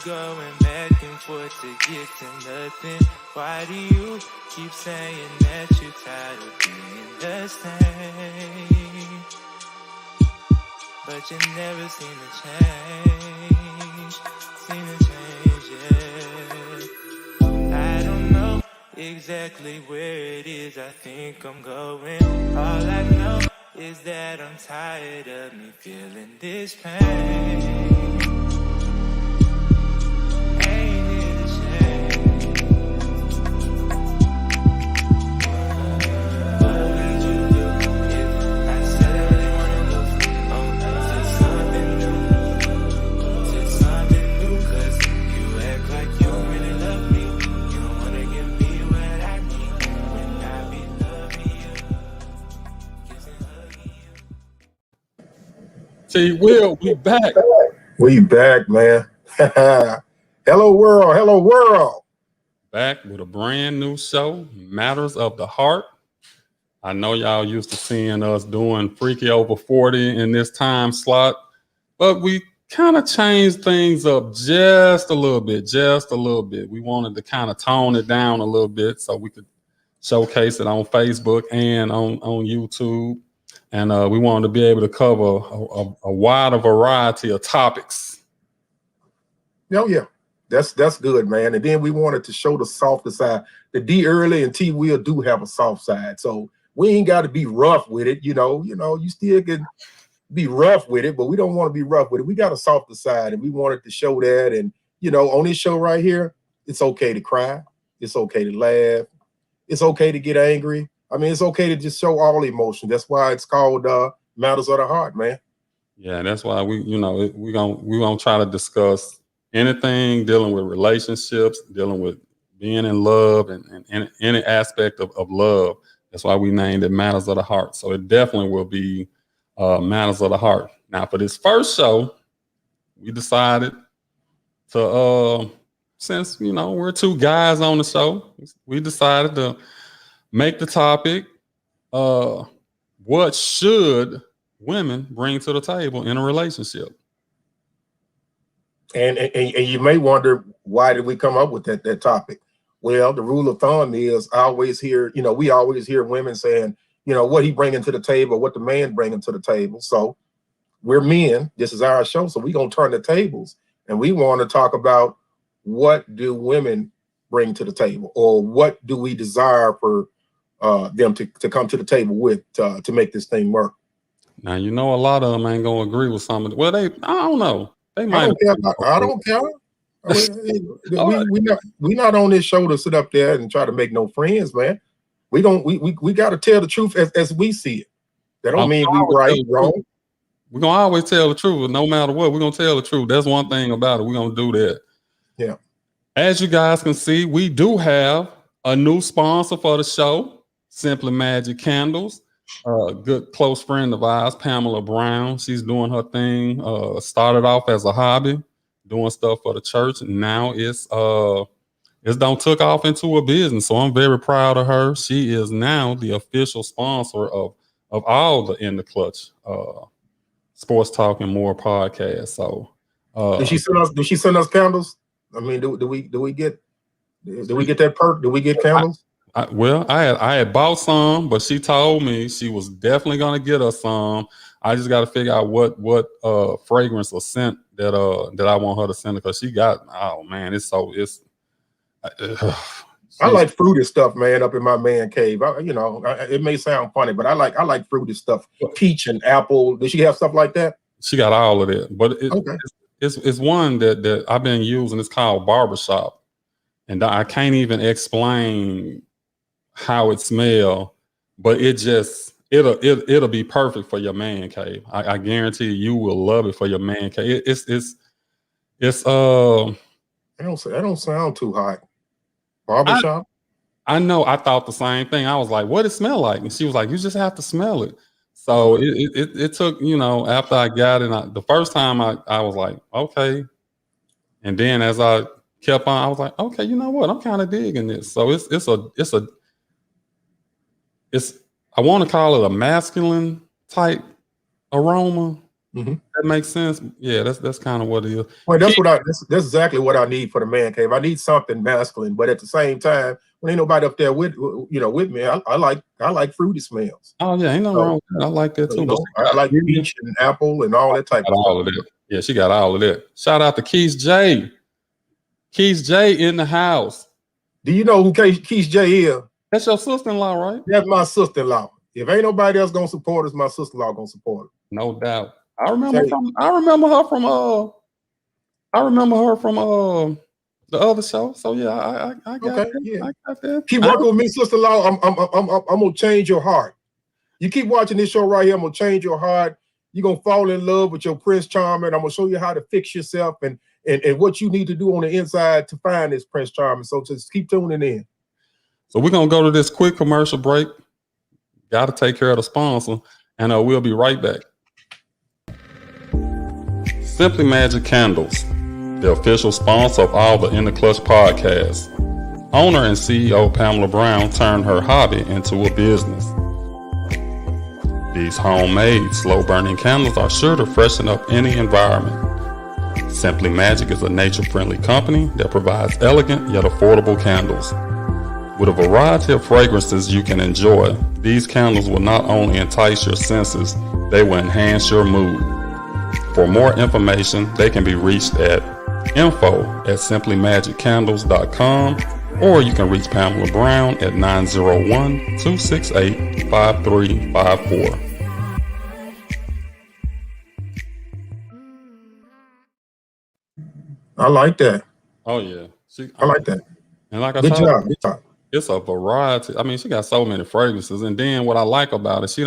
Going back and forth to get to nothing. Why do you keep saying that you're tired of being the same? But you never seem to change, yeah. I don't know exactly where it is I think I'm going. All I know is that I'm tired of me feeling this pain. T. Will, we back. We back, man. Hello, world. Hello, world. Back with a brand new show, Matters of the Heart. I know y'all used to seeing us doing Freaky Over 40 in this time slot, but we kind of changed things up just a little bit. We wanted to kind of tone it down a little bit so we could showcase it on Facebook and on YouTube. And we wanted to be able to cover a wider variety of topics. Oh, yeah. That's good, man. And then we wanted to show the softer side. The D Early and T Will do have a soft side. So we ain't got to be rough with it. You still can be rough with it, but we don't want to be rough with it. We got a softer side, and we wanted to show that. And, on this show right here, it's okay to cry. It's okay to laugh. It's okay to get angry. I mean, it's okay to just show all emotion. That's why it's called Matters of the Heart, man. Yeah, that's why we gonna try to discuss anything dealing with relationships, dealing with being in love, and any aspect of love. That's why we named it Matters of the Heart. So it definitely will be Matters of the Heart. Now, for this first show, we decided to, since we're two guys on the show, we decided to make the topic, what should women bring to the table in a relationship? And you may wonder, why did we come up with that topic? Well, the rule of thumb is we always hear women saying, what he bringing to the table, what the man bringing to the table. So we're men. This is our show. So we're going to turn the tables, and we want to talk about, what do women bring to the table, or what do we desire for them to come to the table with to make this thing work. Now, a lot of them ain't gonna agree with some of it. Well, I don't know. They might. I don't care. We not on this show to sit up there and try to make no friends, man. We got to tell the truth as we see it. That don't mean we right, wrong. We're gonna always tell the truth, no matter what. We're gonna tell the truth. That's one thing about it. We're gonna do that. Yeah. As you guys can see, we do have a new sponsor for the show. Simply Magic Candles, a good close friend of ours, Pamela Brown. She's doing her thing. Started off as a hobby, doing stuff for the church, and now it's took off into a business. So I'm very proud of her. She is now the official sponsor of all the In the Clutch Sports Talk and More podcasts. So did she send us candles? I mean, do we get that perk? Do we get candles? I had bought some, but she told me she was definitely gonna get us some. I just got to figure out what fragrance or scent that I want her to send, because she got, oh man, I like fruity stuff, man, up in my man cave. It may sound funny, but I like fruity stuff. Peach and apple. Does she have stuff like that? She got all of that, but it's one that I've been using. It's called Barbershop. and I can't even explain how it smell, but it'll be perfect for your man cave. I guarantee you will love it for your man cave. It's That don't sound too hot. Barbershop. I know. I thought the same thing. I was like, "What it smell like?" And she was like, "You just have to smell it." So it took, after I got it, the first time I was like, "Okay," and then as I kept on, I was like, "Okay, you know what? I'm kind of digging this." So it's I want to call it a masculine type aroma. Mm-hmm. That makes sense. Yeah, that's kind of what it is. Well, that's exactly what I need for the man cave. I need something masculine, but at the same time, when ain't nobody up there with me, I like fruity smells. Oh yeah, ain't no wrong with that. I like that too. I like peach and apple and all that type of all stuff. of that. Yeah, she got all of that. Shout out to Keith J. Keith J in the house. Do you know who Keith J is? That's your sister-in-law, right? That's my sister-in-law. If ain't nobody else gonna support us, my sister-in-law gonna support her. No doubt. I remember her from the other show. So yeah, I got okay, that. yeah. I got that. Keep working with me, sister-in-law. I'm gonna change your heart. You keep watching this show right here, I'm gonna change your heart. You're gonna fall in love with your Prince Charming. I'm gonna show you how to fix yourself and what you need to do on the inside to find this Prince Charming. So just keep tuning in. So we're gonna go to this quick commercial break. Got to take care of the sponsor, and we'll be right back. Simply Magic Candles, the official sponsor of all the In the Clutch podcasts. Owner and CEO Pamela Brown turned her hobby into a business. These homemade, slow-burning candles are sure to freshen up any environment. Simply Magic is a nature-friendly company that provides elegant yet affordable candles. With a variety of fragrances you can enjoy, these candles will not only entice your senses, they will enhance your mood. For more information, they can be reached at info@simplymagiccandles.com, or you can reach Pamela Brown at 901-268-5354. I like that. Oh yeah. I like that. And like I Good told job. you, Good job. it's a variety. I mean, she got so many fragrances. And then what I like about it, she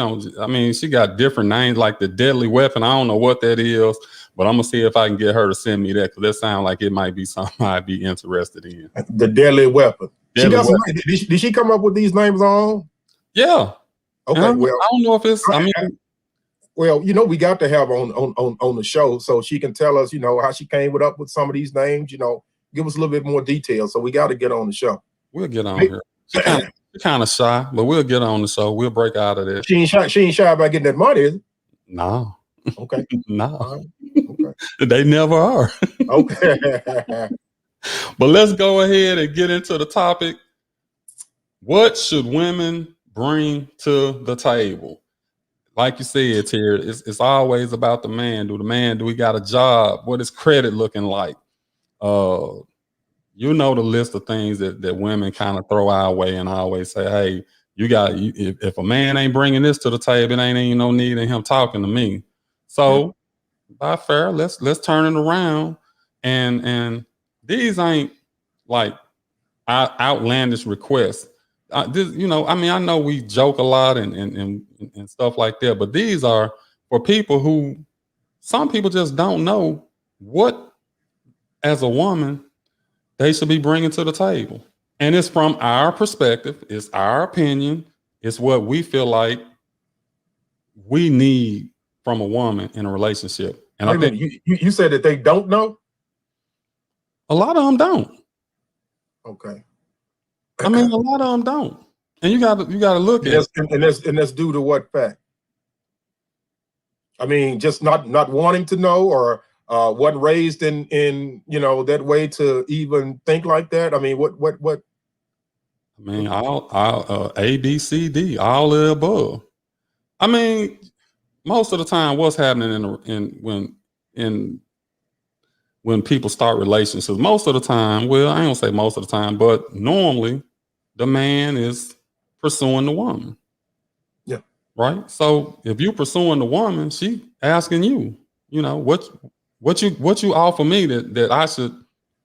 got different names like the Deadly Weapon. I don't know what that is, but I'm going to see if I can get her to send me that, because that sounds like it might be something I'd be interested in. The Deadly Weapon. Deadly Weapon. Did she come up with these names on? Yeah. Okay, I don't know if it's, well, we got to have on the show so she can tell us, how she came up with some of these names, give us a little bit more detail. So we got to get on the show. We'll get on here. She's kind of shy, but we'll get on the show. We'll break out of this. She ain't shy about getting that money, is it? No. Okay. No. Okay. They never are. Okay. But let's go ahead and get into the topic. What should women bring to the table? Like you said, here, it's always about the man. Do we got a job? What is credit looking like? The list of things that women kind of throw our way, and I always say, hey, if a man ain't bringing this to the table, it ain't no need in him talking to me. So by fair, let's turn it around, and these ain't like outlandish requests. I know we joke a lot and stuff like that, but these are for people who, some people just don't know what, as a woman, they should be bringing to the table. And it's from our perspective, it's our opinion, it's what we feel like we need from a woman in a relationship. And I think you said that they don't know? A lot of them don't. Okay. I mean, a lot of them don't. And you got to look at it. And that's due to what fact? I mean, just not wanting to know, or wasn't raised in that way to even think like that. I mean, what? I mean, all A, B, C, D, all of the above. I mean, most of the time, what's happening when people start relationships? Most of the time, well, I don't say most of the time, but normally, the man is pursuing the woman. Yeah. Right. So if you're pursuing the woman, she asking you, what you offer me that I should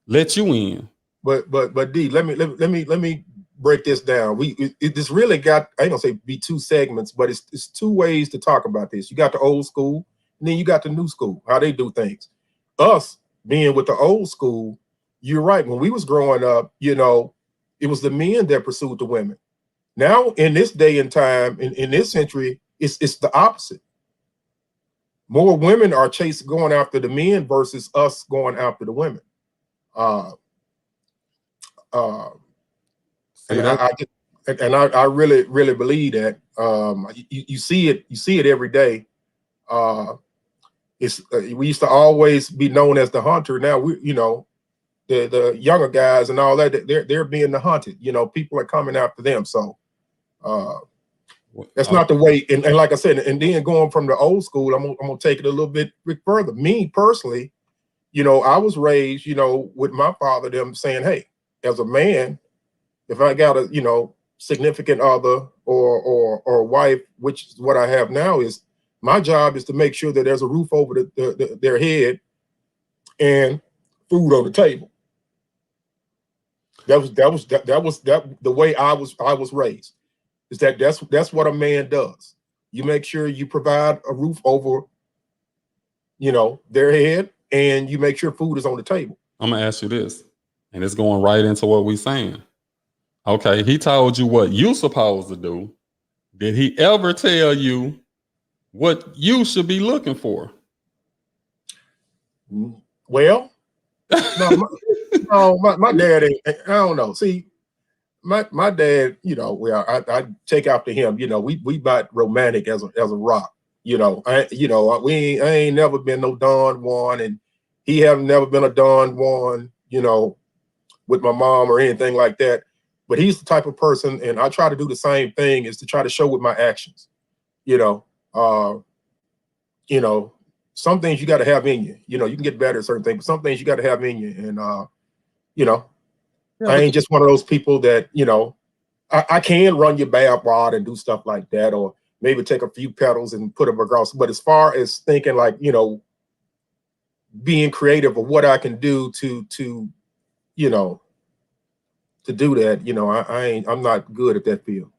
let you in. but D, let me break this down. This really got, I ain't gonna say be two segments, but it's two ways to talk about this. You got the old school, and then you got the new school, how they do things. Us being with the old school, you're right. When we was growing up, you know, it was the men that pursued the women. Now, in this day and time, in this century, it's the opposite. More women are going after the men versus us going after the women. And I really believe that. You see it every day. We used to always be known as the hunter. Now the younger guys and all that, they're being the hunted. You know, people are coming after them. So that's not the way. And like I said, and then going from the old school, I'm gonna take it a little bit further. Me personally, you know, I was raised, you know, with my father, them saying, hey, as a man, if I got a, you know, significant other or wife, which is what I have now, is my job is to make sure that there's a roof over their head and food on the table. That was the way I was raised. Is that's what a man does. You make sure you provide a roof over, you know, their head, and you make sure food is on the table. I'm gonna ask you this, and it's going right into what we're saying. Okay, he told you what you supposed to do. Did he ever tell you what you should be looking for? Well, no, my dad ain't, I don't know. See, my dad, you know, well, I take after him. You know, we about romantic as a rock. You know, I ain't never been no Don Juan, and he haven't never been a Don Juan, you know, with my mom or anything like that. But he's the type of person, and I try to do the same thing, is to try to show with my actions. You know, some things you got to have in you. You know, you can get better at certain things, but some things you got to have in you. And you know, yeah, I ain't just one of those people that, you know, I can run your bad rod and do stuff like that, or maybe take a few pedals and put them across. But as far as thinking like, you know, being creative of what I can do to you know, to do that, you know, I'm not good at that field.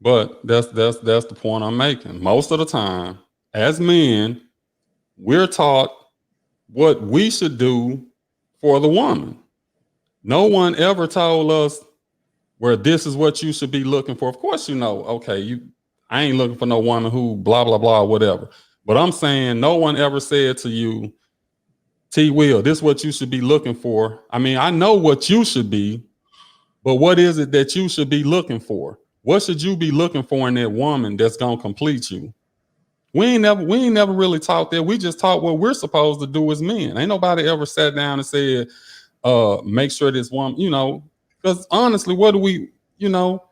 But that's the point I'm making. Most of the time, as men, we're taught what we should do for the woman. No one ever told us where this is what you should be looking for. Of course, you know, okay, I ain't looking for no woman who blah, blah, blah, whatever. But I'm saying no one ever said to you, T. Will, this is what you should be looking for. I mean, I know what you should be, but what is it that you should be looking for? What should you be looking for in that woman that's gonna complete you? We ain't never really taught that. We just taught what we're supposed to do as men. Ain't nobody ever sat down and said, make sure this woman, you know, because honestly, what do we, you know,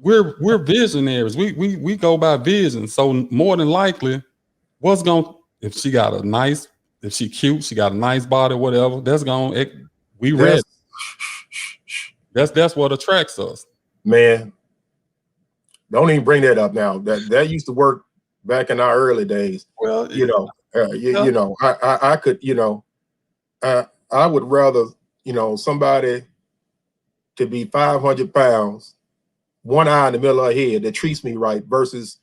we're visionaries. We go by vision. So more than likely, if she got a nice, if she cute, she got a nice body, whatever, that's ready. That's what attracts us. Man, don't even bring that up now. That used to work back in our early days. Well, you know, you know, I could, you know, I would rather, you know, somebody to be 500 pounds, one eye in the middle of her head that treats me right, versus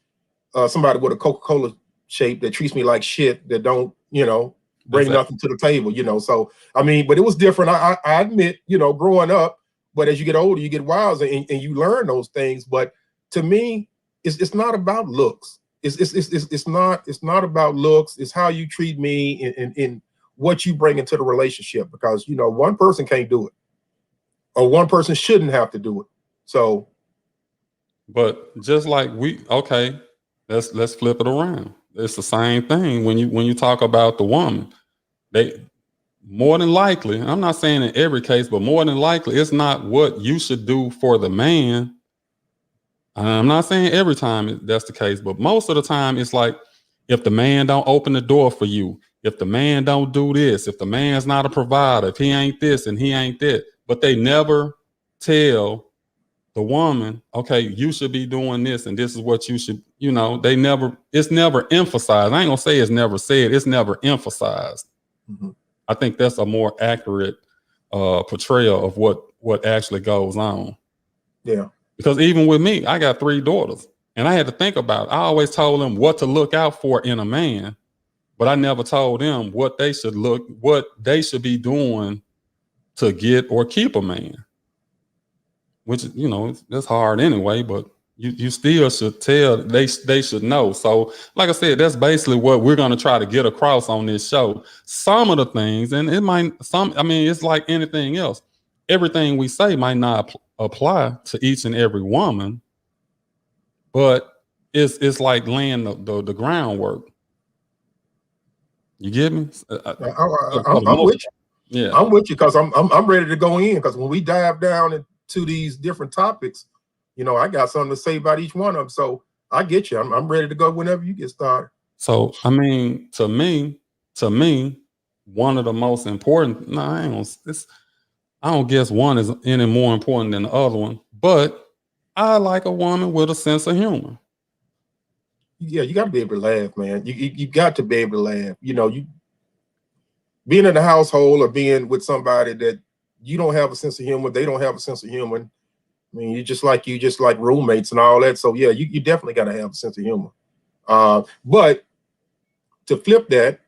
somebody with a Coca-Cola shape that treats me like shit, that don't, you know, bring nothing to the table, you know. So, I mean, but it was different. I admit, you know, growing up, but as you get older, you get wiser and you learn those things. But to me, it's not about looks. It's not about looks. It's how you treat me and what you bring into the relationship, because, you know, one person can't do it, or one person shouldn't have to do it. So, but just like let's flip it around. It's the same thing when you talk about the woman. They more than likely, I'm not saying in every case, but more than likely, it's not what you should do for the man. I'm not saying every time that's the case, but most of the time it's like, if the man don't open the door for you, if the man don't do this, if the man's not a provider, if he ain't this and he ain't that, but they never tell the woman, okay, you should be doing this and this is what you should, you know, it's never emphasized. I ain't gonna say it's never said, it's never emphasized. Mm-hmm. I think that's a more accurate portrayal of what actually goes on. Yeah. Because even with me, I got 3 daughters, and I had to think about it. I always told them what to look out for in a man, but I never told them what they should be doing to get or keep a man. Which, you know, that's hard anyway, but you still should tell, they should know. So like I said, that's basically what we're going to try to get across on this show. Some of the things, and it's like anything else. Everything we say might not apply to each and every woman, but it's like laying the groundwork. You get me? I'm with you. Yeah, I'm with you because I'm ready to go in, because when we dive down into these different topics, you know, I got something to say about each one of them. So I get you. I'm ready to go whenever you get started. So I mean, to me, one of the most important. No, I don't guess one is any more important than the other one. But I like a woman with a sense of humor. Yeah, you got to be able to laugh, man. You got to be able to laugh. You know, you being in the household or being with somebody that you don't have a sense of humor, they don't have a sense of humor. I mean, you just like roommates and all that. So yeah, you definitely got to have a sense of humor. But to flip that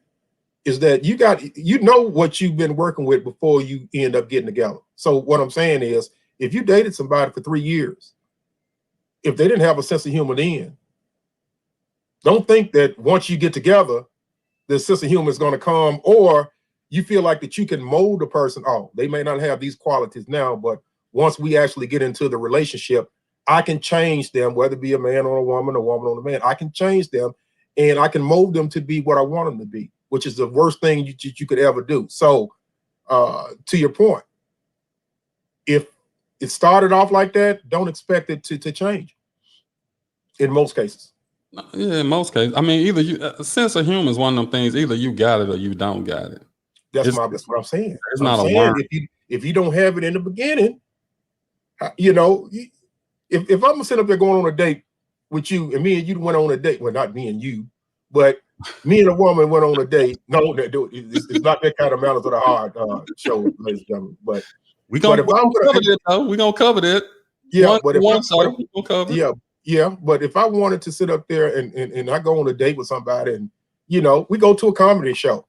is that you know what you've been working with before you end up getting together. So what I'm saying is, if you dated somebody for 3 years, if they didn't have a sense of humor then, don't think that once you get together, the sense of humor is going to come, or you feel like that you can mold a person. Oh, they may not have these qualities now, but once we actually get into the relationship, I can change them, whether it be a man or a woman on a man. I can change them, and I can mold them to be what I want them to be, which is the worst thing you could ever do. So to your point, if it started off like that, don't expect it to change in most cases. Yeah, in most cases. I mean, either a sense of humor is one of them things. Either you got it or you don't got it. That's what I'm saying. It's not a learn. If you don't have it in the beginning, you know, if I'm gonna sit up there going on a date with you, and me and you went on a date, well, not me and you, but me and a woman went on a date. No, it's not that kind of Manners of the Heart show, ladies and gentlemen. But we're gonna cover it, though. We're gonna cover it. Yeah, but but if I wanted to sit up there and I go on a date with somebody, and you know, we go to a comedy show.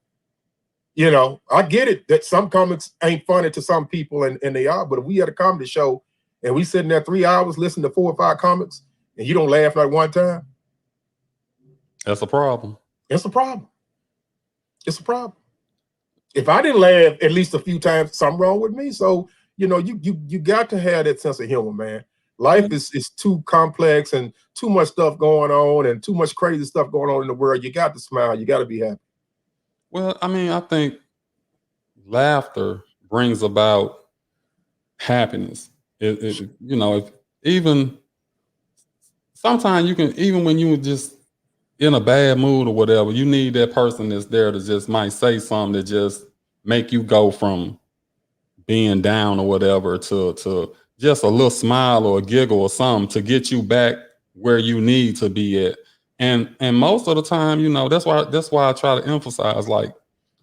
You know, I get it that some comics ain't funny to some people, and they are, but if we had a comedy show and we sitting there 3 hours listening to 4 or 5 comics and you don't laugh like one time, that's a problem. It's a problem. It's a problem. If I didn't laugh at least a few times, something wrong with me. So, you know, you got to have that sense of humor, man. Life is too complex and too much stuff going on and too much crazy stuff going on in the world. You got to smile. You got to be happy. Well, I mean, I think laughter brings about happiness. You know, even sometimes you can, even when you just in a bad mood or whatever, you need that person that's there to just might say something that just make you go from being down or whatever to just a little smile or a giggle or something to get you back where you need to be at. And most of the time, you know, that's why I try to emphasize, like,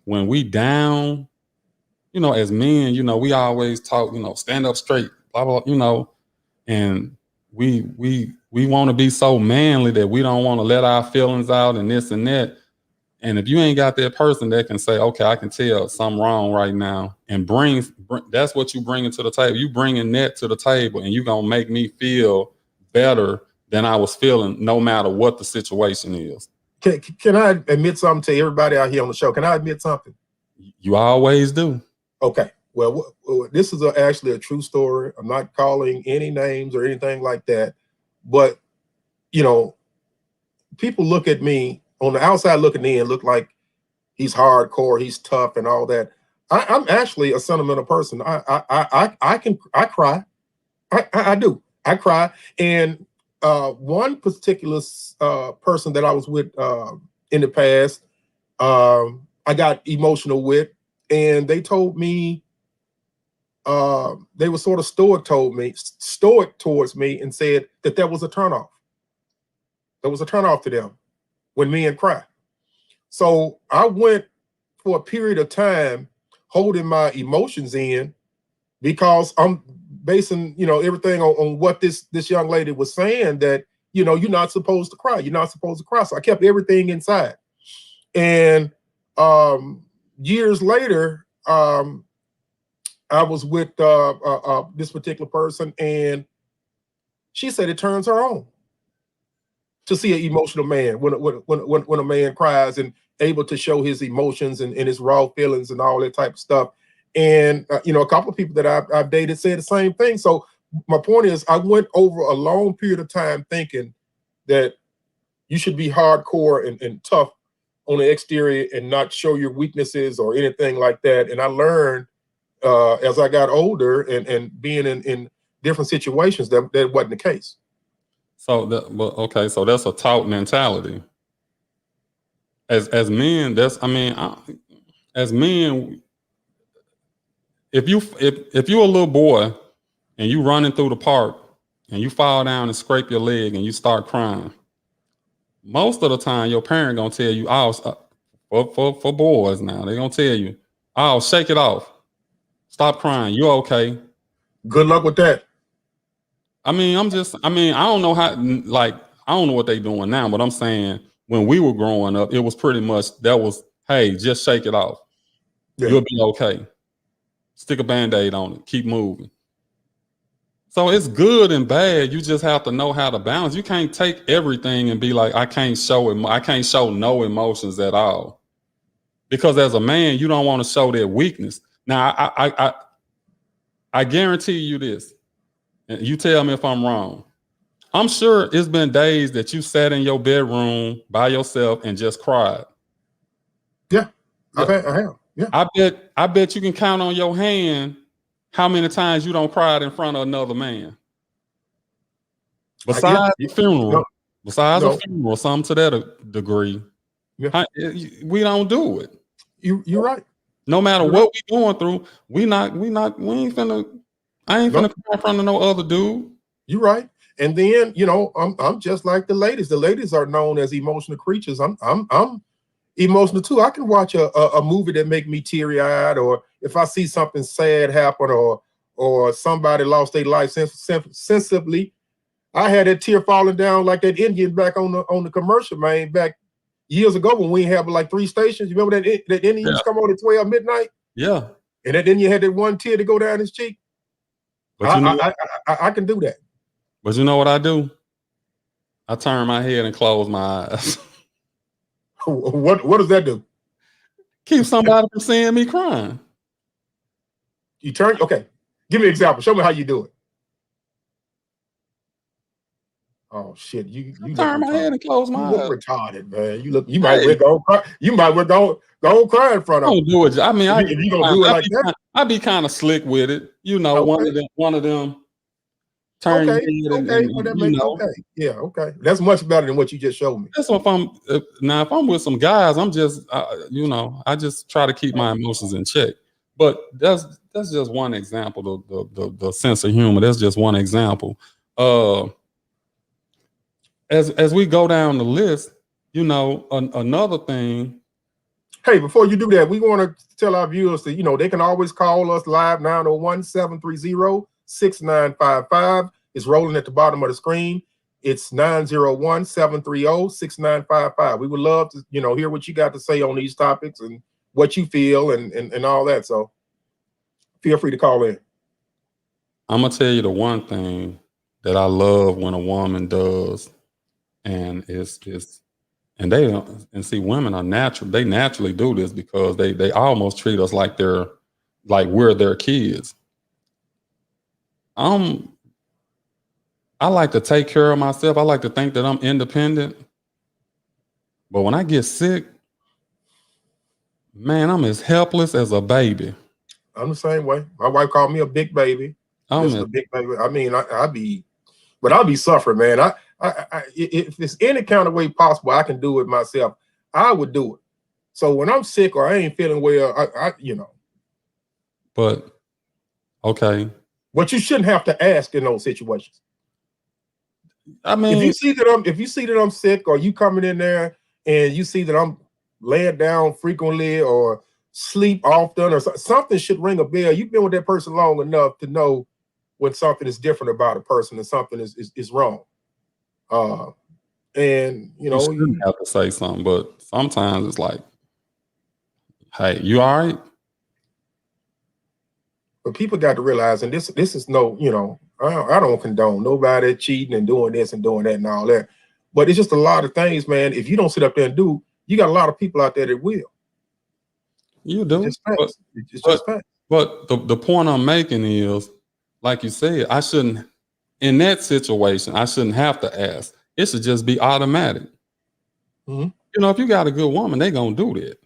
when we down, you know, as men, you know, we always talk, you know, stand up straight, blah, blah, you know, and we want to be so manly that we don't want to let our feelings out and this and that. And if you ain't got that person that can say, okay, I can tell something wrong right now, and that's what you bring to the table. You bringing that to the table, and you're going to make me feel better than I was feeling, no matter what the situation is. Can I admit something to everybody out here on the show? Can I admit something? You always do. Okay. Well, this is actually a true story. I'm not calling any names or anything like that. But, you know, people look at me on the outside looking in, look like he's hardcore, he's tough and all that. I'm actually a sentimental person. I cry. I do. I cry. And one particular person that I was with in the past, I got emotional with, and they told me, they were sort of stoic towards me and said that was a turnoff. That was a turnoff to them when men cry. So I went for a period of time holding my emotions in because I'm basing, everything on what this young lady was saying, that, you're not supposed to cry. You're not supposed to cry. So I kept everything inside. And years later, I was with this particular person, and she said it turns her on to see an emotional man when a man cries and able to show his emotions and his raw feelings and all that type of stuff. And a couple of people that I've dated said the same thing. So my point is, I went over a long period of time thinking that you should be hardcore and tough on the exterior and not show your weaknesses or anything like that. And I learned as I got older and being in different situations that wasn't the case. So so that's a taught mentality. As men, as men, if you're a little boy and you running through the park and you fall down and scrape your leg and you start crying, most of the time your parent gonna tell you, for boys now, they're gonna tell you, shake it off, stop crying, you're okay. Good luck with that. I don't know how, I don't know what they're doing now, but I'm saying when we were growing up, it was pretty much hey, just shake it off. Yeah. You'll be okay. Stick a Band-Aid on it, keep moving. So it's good and bad. You just have to know how to balance. You can't take everything and be like, I can't show no emotions at all. Because as a man, you don't want to show their weakness. Now, I guarantee you this, and you tell me if I'm wrong. I'm sure it's been days that you sat in your bedroom by yourself and just cried. Yeah. I have. Yeah. I bet you can count on your hand how many times you don't cry in front of another man. Besides a funeral, something to that degree, we don't do it. You're right. No matter what we're going through, I ain't finna cry in front of no other dude. You're right. And then, I'm just like the ladies. The ladies are known as emotional creatures. I'm emotional too. I can watch a movie that make me teary-eyed, or if I see something sad happen, or somebody lost their life sensibly. I had that tear falling down like that Indian back on the commercial, man, back years ago when we have like 3 stations. You remember that Indians come on at 12 midnight? Yeah. And then you had that one tear to go down his cheek. But I can do that. But you know what I do? I turn my head and close my eyes. What does that do? Keep somebody from seeing me crying. You turn, okay. Give me an example. Show me how you do it. Oh shit! You turn my head and close my eyes. Look retarded, man. You might go cry. You might go cry in front of. Don't do it. I mean, if you gonna do it like that, I'd be kind of slick with it. Okay. one of them. Turn okay. Yeah, okay. That's much better than what you just showed me. That's what if I'm with some guys, I'm just I just try to keep my emotions in check. But that's just one example. The sense of humor. That's just one example. As we go down the list, another thing. Hey, before you do that, we want to tell our viewers that they can always call us live 901-730-6955. It's rolling at the bottom of the screen. It's 901-730-6955. We would love to hear what you got to say on these topics and what you feel and all that. So feel free to call in. I'm gonna tell you the one thing that I love when a woman does. And women are natural. They naturally do this because they almost treat us like we're their kids. I like to take care of myself. I like to think that I'm independent. But when I get sick, man, I'm as helpless as a baby. I'm the same way. My wife called me a big baby. I'm a big baby. I mean, I'll be suffering, man. If it's any kind of way possible, I can do it myself. I would do it. So when I'm sick or I ain't feeling well, But okay. What you shouldn't have to ask in those situations. I mean, if you see that I'm sick, or you coming in there and you see that I'm laying down frequently or sleep often, or something should ring a bell. You've been with that person long enough to know when something is different about a person and something is wrong. And you You know, shouldn't have to say something, but sometimes it's like, hey, you all right? but people got to realize, and this is no, you know, I don't condone nobody cheating and doing this and doing that and all that. But it's just a lot of things, man. If you don't sit up there and do, you got a lot of people out there that will. You It's do. just But, facts. It's just facts. but the point I'm making is, like you said, I shouldn't, in that situation, I shouldn't have to ask. It should just be automatic. Mhm. You know, if you got a good woman, they gonna do that.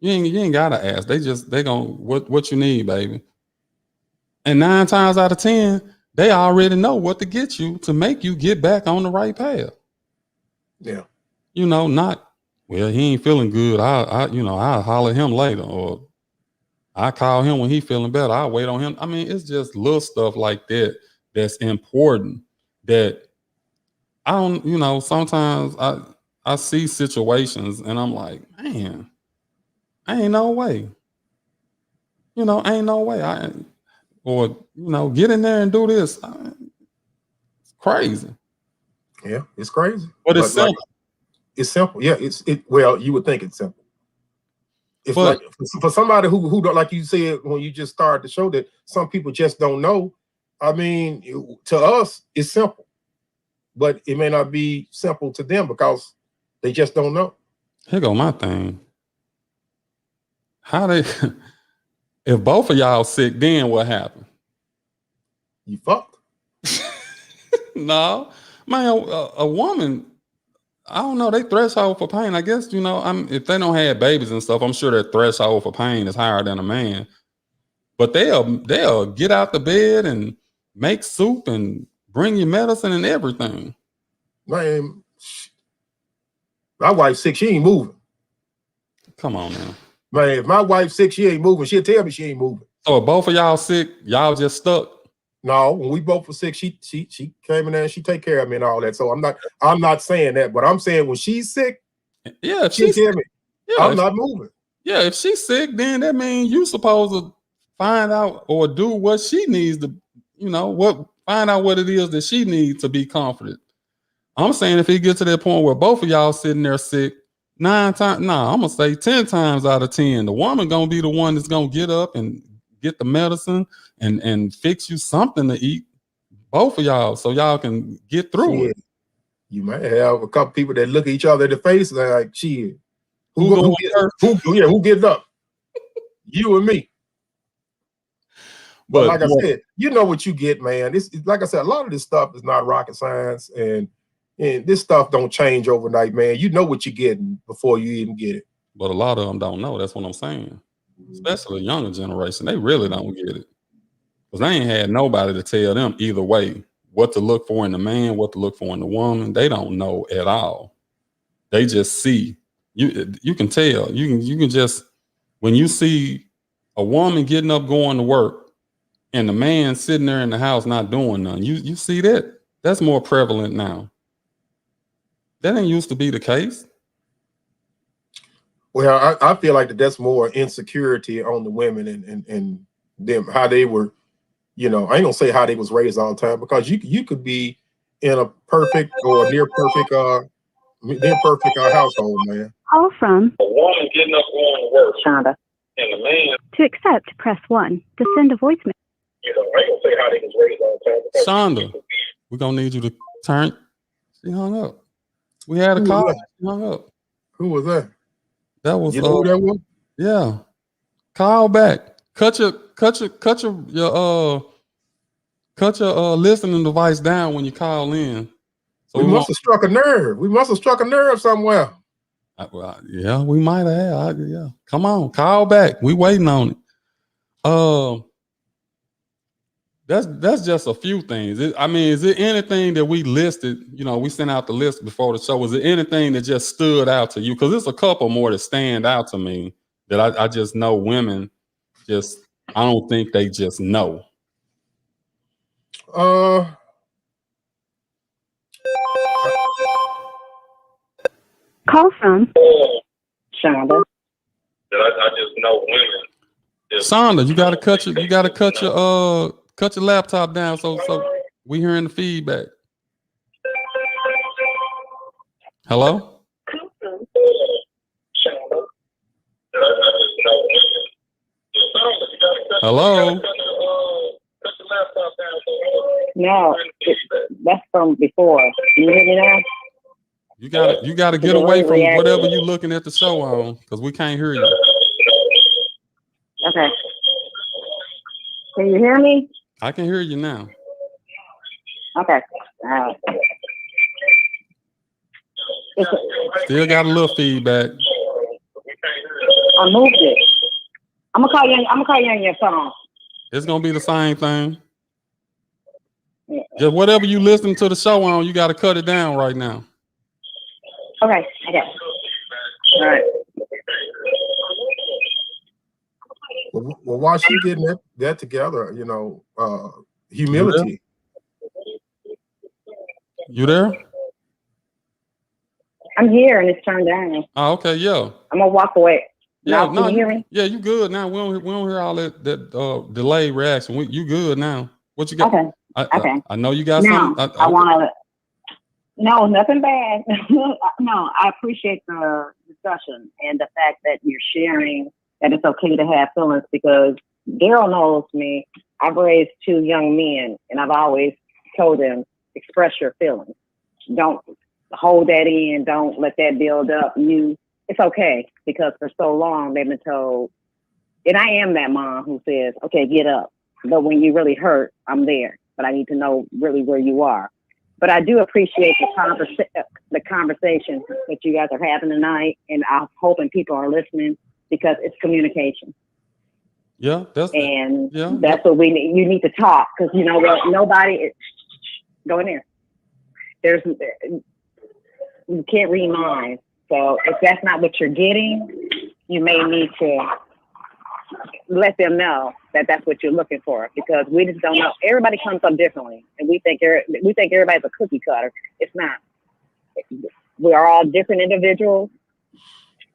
You ain't gotta ask. They gonna what you need, baby. And 9 times out of 10, they already know what to get you to make you get back on the right path. Yeah. You know, not, well, he ain't feeling good. I'll holler at him later, or I call him when he feeling better. I'll wait on him. I mean, it's just little stuff like that that's important that I don't, you know, sometimes I see situations and I'm like, man, ain't no way. You know, ain't no way. Or, you know, get in there and do this. It's crazy. Yeah, it's crazy. But it's like, simple. it's simple. Yeah, well, you would think it's simple. It's But like for somebody who don't, like you said when you just started to show, that some people just don't know. I mean, to us, it's simple, but it may not be simple to them because they just don't know. here go my thing. How they if both of y'all sick, then what happened? You fucked. No, man, a woman, I don't know, they threshold for pain. I guess, you know, if they don't have babies and stuff, I'm sure their threshold for pain is higher than a man. But they'll get out the bed and make soup and bring you medicine and everything. Man, my wife's sick, she ain't moving. Come on now. Man, if my wife's sick, she ain't moving. She'll tell me she ain't moving. So if both of y'all sick, y'all just stuck. No, when we both were sick, she came in there and she take care of me and all that. So I'm not saying that, but I'm saying when she's sick, Yeah, if she'll she's tell me, yeah, I'm not moving. Yeah, if she's sick, then that means you supposed to find out or do what she needs to, you know, find out what it is that she needs to be comforted. I'm saying if it gets to that point where both of y'all sitting there sick, 9 times, I'm gonna say 10 times out of 10, the woman gonna be the one that's gonna get up and get the medicine and fix you something to eat, both of y'all, so y'all can get through it. You might have a couple people that look at each other in the face and they're like, shit, Who getting up? You and me. But like I said, you know what you get, man. This, like I said, a lot of this stuff is not rocket science, and this stuff don't change overnight, man. You know what you're getting before you even get it. But a lot of them don't know. That's what I'm saying. Especially the younger generation, they really don't get it. Because they ain't had nobody to tell them either way what to look for in the man, what to look for in the woman. They don't know at all. They just see. You can tell. You can just, when you see a woman getting up going to work and the man sitting there in the house not doing nothing, you see that. That's more prevalent now. That ain't used to be the case. Well, I feel like that's more insecurity on the women and them, how they were, you know, I ain't gonna say how they was raised all the time, because you could be in a perfect or near perfect household, man. Call from A woman getting up going to work, Shonda. and the man, To accept, press 1. To send a voicemail. you know, I ain't gonna say how they was raised all the time. Shonda, we're gonna need you to turn. She hung up. We had a call. She hung up. Who was that? That was you know who that was? Yeah. Call back. Cut your listening device down when you call in. So we must have struck a nerve. We must have struck a nerve somewhere. Yeah, we might have. Yeah. Come on, call back. We waiting on it. That's just a few things. Is there anything that we listed? You know, we sent out the list before the show. Was there anything that just stood out to you? Because there's a couple more that stand out to me that I just know women just, I don't think they just know. Call from Shonda. that I just know women. Sonda, you gotta cut your laptop down so we hearing the feedback. Hello? Hello? No, that's from before. You hear me now? You gotta get away from whatever you looking at the show on, because we can't hear you. Okay. Can you hear me? I can hear you now. Okay. Still got a little feedback. I moved it. I'm gonna call you on your phone. It's gonna be the same thing. Just whatever you listening to the show on, you gotta cut it down right now. Okay. All right. Well, while she getting that together, humility. You there? I'm here and it's turned down. Oh, okay, yeah. I'm gonna walk away. Yeah, now, can you hear me? Yeah, you good now. We don't hear all that delayed reaction. You good now? What you got? Okay. Okay. I know you got now, something. I want to. No, nothing bad. No, I appreciate the discussion and the fact that you're sharing that it's okay to have feelings, because Daryl knows me. I've raised 2 young men, and I've always told them, express your feelings. Don't hold that in. Don't let that build up. It's okay, because for so long they've been told, and I am that mom who says, okay, get up. But when you really hurt, I'm there. But I need to know really where you are. But I do appreciate the conversation that you guys are having tonight, and I'm hoping people are listening, because it's communication. Yeah, that's what we need. You need to talk, because you know what? Nobody go in there. You can't read minds. So if that's not what you're getting, you may need to let them know that that's what you're looking for, because we just don't know. Everybody comes up differently, and we think everybody's a cookie cutter. It's not. We are all different individuals.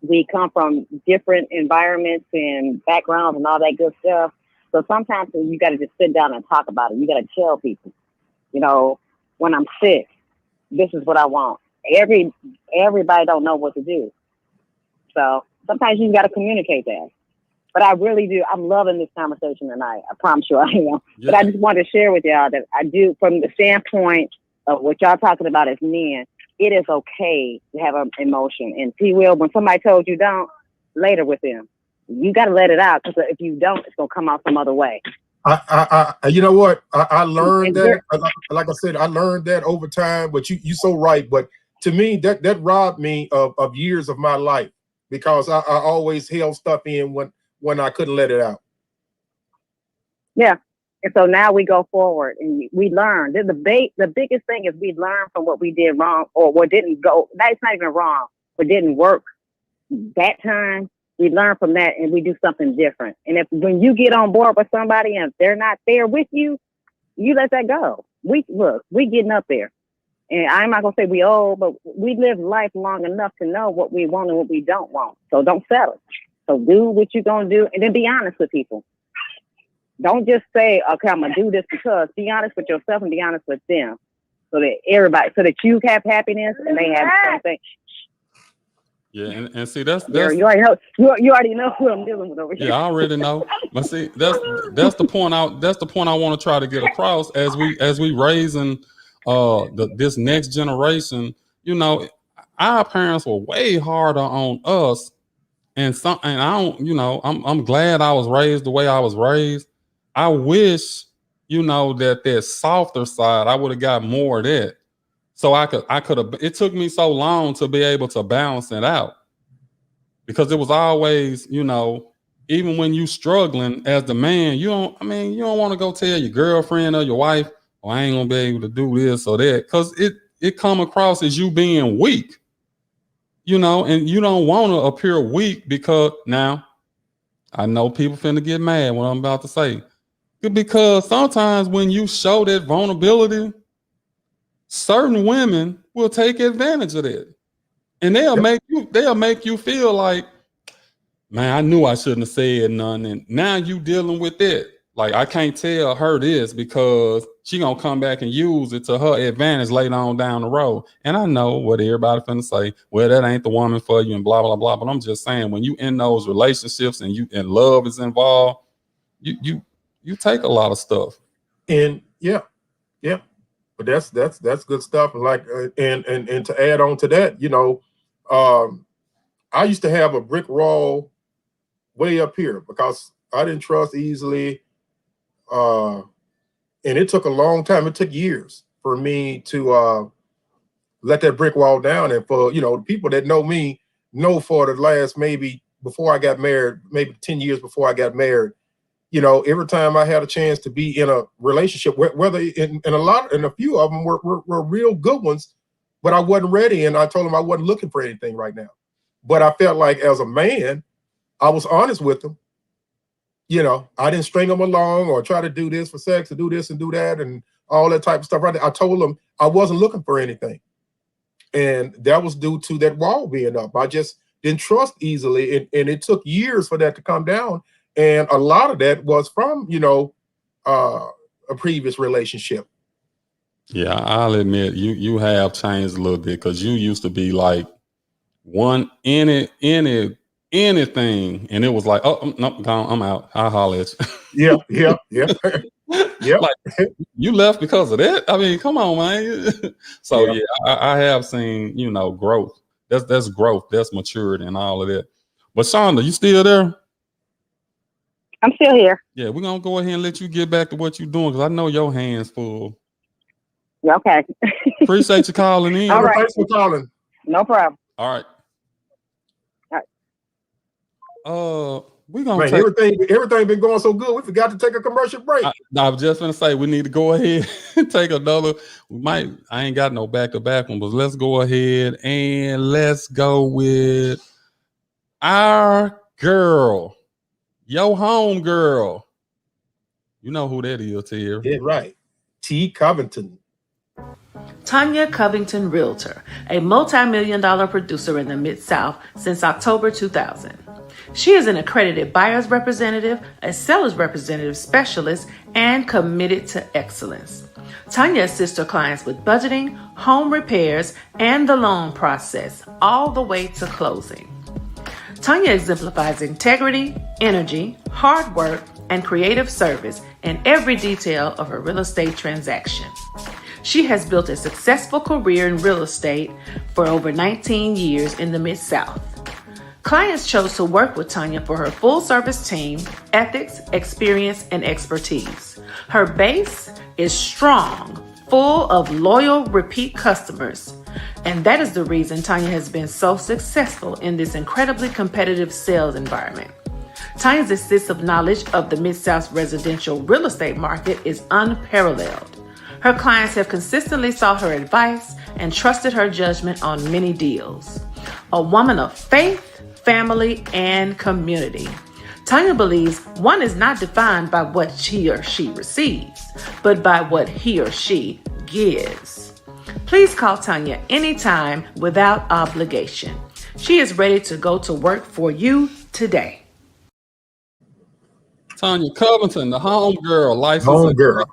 We come from different environments and backgrounds and all that good stuff. So sometimes you got to just sit down and talk about it. You got to tell people, when I'm sick, this is what I want. Everybody don't know what to do. So sometimes you got to communicate that. But I really do. I'm loving this conversation tonight. I promise you I am. Yeah. But I just wanted to share with y'all that I do, from the standpoint of what y'all talking about as men, it is okay to have an emotion. And T. Will, when somebody told you don't, later with them. You got to let it out, because if you don't, it's going to come out some other way. You know what? I learned that. Like I said, I learned that over time. But you so right. But to me, that robbed me of years of my life, because I always held stuff in when I couldn't let it out. Yeah. And so now we go forward and we learn. The biggest thing is we learn from what we did wrong, or what didn't go. That's not even wrong, but didn't work that time. We learn from that and we do something different. And when you get on board with somebody and they're not there with you, you let that go. We getting up there. And I'm not gonna say we old, but we live life long enough to know what we want and what we don't want. So don't settle. So do what you're gonna do, and then be honest with people. Don't just say, okay, I'm gonna do this, because be honest with yourself and be honest with them, so that you have happiness and they have the same thing. Yeah, and see that's you already know who I'm dealing with over here. Yeah, I already know. But see, that's the point I want to try to get across as we raising this next generation. Our parents were way harder on us, and I don't, I'm glad I was raised the way I was raised. I wish, that softer side, I would have got more of that. So I could have, it took me so long to be able to balance it out, because it was always, even when you struggling as the man, you don't want to go tell your girlfriend or your wife, oh, I ain't gonna be able to do this or that, because it come across as you being weak, and you don't want to appear weak, because now I know people finna get mad when I'm about to say, because sometimes when you show that vulnerability, certain women will take advantage of that, and they'll make you feel like, man, I knew I shouldn't have said nothing. And now you dealing with it. Like, I can't tell her this because she gonna come back and use it to her advantage later on down the road. And I know what everybody finna say. Well, that ain't the woman for you and blah, blah, blah. But I'm just saying, when you in those relationships and love is involved, you take a lot of stuff. And yeah. But that's good stuff. And like, and to add on to that, you know, I used to have a brick wall way up here because I didn't trust easily. And it took a long time. It took years for me to let that brick wall down. And for, you know, people that know me know for the last, maybe before I got married, maybe 10 years before I got married, you know, every time I had a chance to be in a relationship, whether in a few of them were real good ones, but I wasn't ready. And I told them I wasn't looking for anything right now. But I felt like as a man, I was honest with them. You know, I didn't string them along or try to do this for sex or do this and do that and all that type of stuff. Right there. I told them I wasn't looking for anything. And that was due to that wall being up. I just didn't trust easily. And it took years for that to come down. And a lot of that was from, you know, a previous relationship. Yeah, I'll admit you have changed a little bit because you used to be like anything, and it was like, oh no, I'm out. I'll holler at you. Yeah. Yeah. Like, you left because of that. I mean, come on, man. So yeah, I have seen, you know, growth. That's growth. That's maturity and all of that. But Shonda, you still there? I'm still here. Yeah, we're gonna go ahead and let you get back to what you're doing because I know your hands full. Okay. Appreciate you calling in. All right. Thanks for calling. No problem. All right. We're gonna everything been going so good. We forgot to take a commercial break. I was just gonna say we need to go ahead and take another. I ain't got no back-to-back one, but let's go ahead and let's go with our girl, your home girl. You know who that is, Tier. Yeah, right. T. Covington. Tanya Covington Realtor, a multi-million-dollar producer in the Mid-South since October 2000. She is an accredited buyer's representative, a seller's representative specialist, and committed to excellence. Tanya assists her clients with budgeting, home repairs, and the loan process, all the way to closing. Tanya exemplifies integrity, energy, hard work, and creative service in every detail of her real estate transaction. She has built a successful career in real estate for over 19 years in the Mid-South. Clients chose to work with Tanya for her full-service team, ethics, experience, and expertise. Her base is strong, full of loyal, repeat customers. And that is the reason Tanya has been so successful in this incredibly competitive sales environment. Tanya's extensive knowledge of the Mid-South's residential real estate market is unparalleled. Her clients have consistently sought her advice and trusted her judgment on many deals. A woman of faith, family, and community. Tanya believes one is not defined by what he or she receives, but by what he or she gives. Please call Tanya anytime without obligation. She is ready to go to work for you today. Tanya Covington, the home girl, licensed Home girl.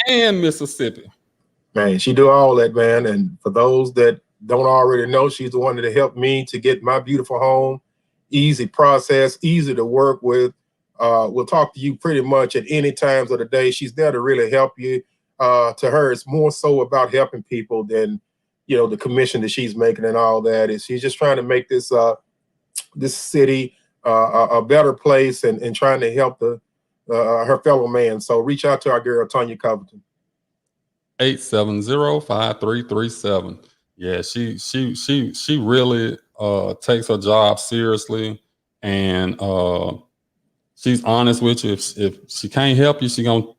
and Mississippi. Man, she do all that, man. And for those that don't already know, she's the one that helped me to get my beautiful home. Easy process, easy to work with. We'll talk to you pretty much at any times of the day. She's there to really help you. To her, it's more so about helping people than, you know, the commission that she's making and all that. She's just trying to make this this city a better place and trying to help her fellow man. So reach out to our girl Tanya Covington. 870-5337. Yeah, she really takes her job seriously, and she's honest with you. If she can't help you, she ain't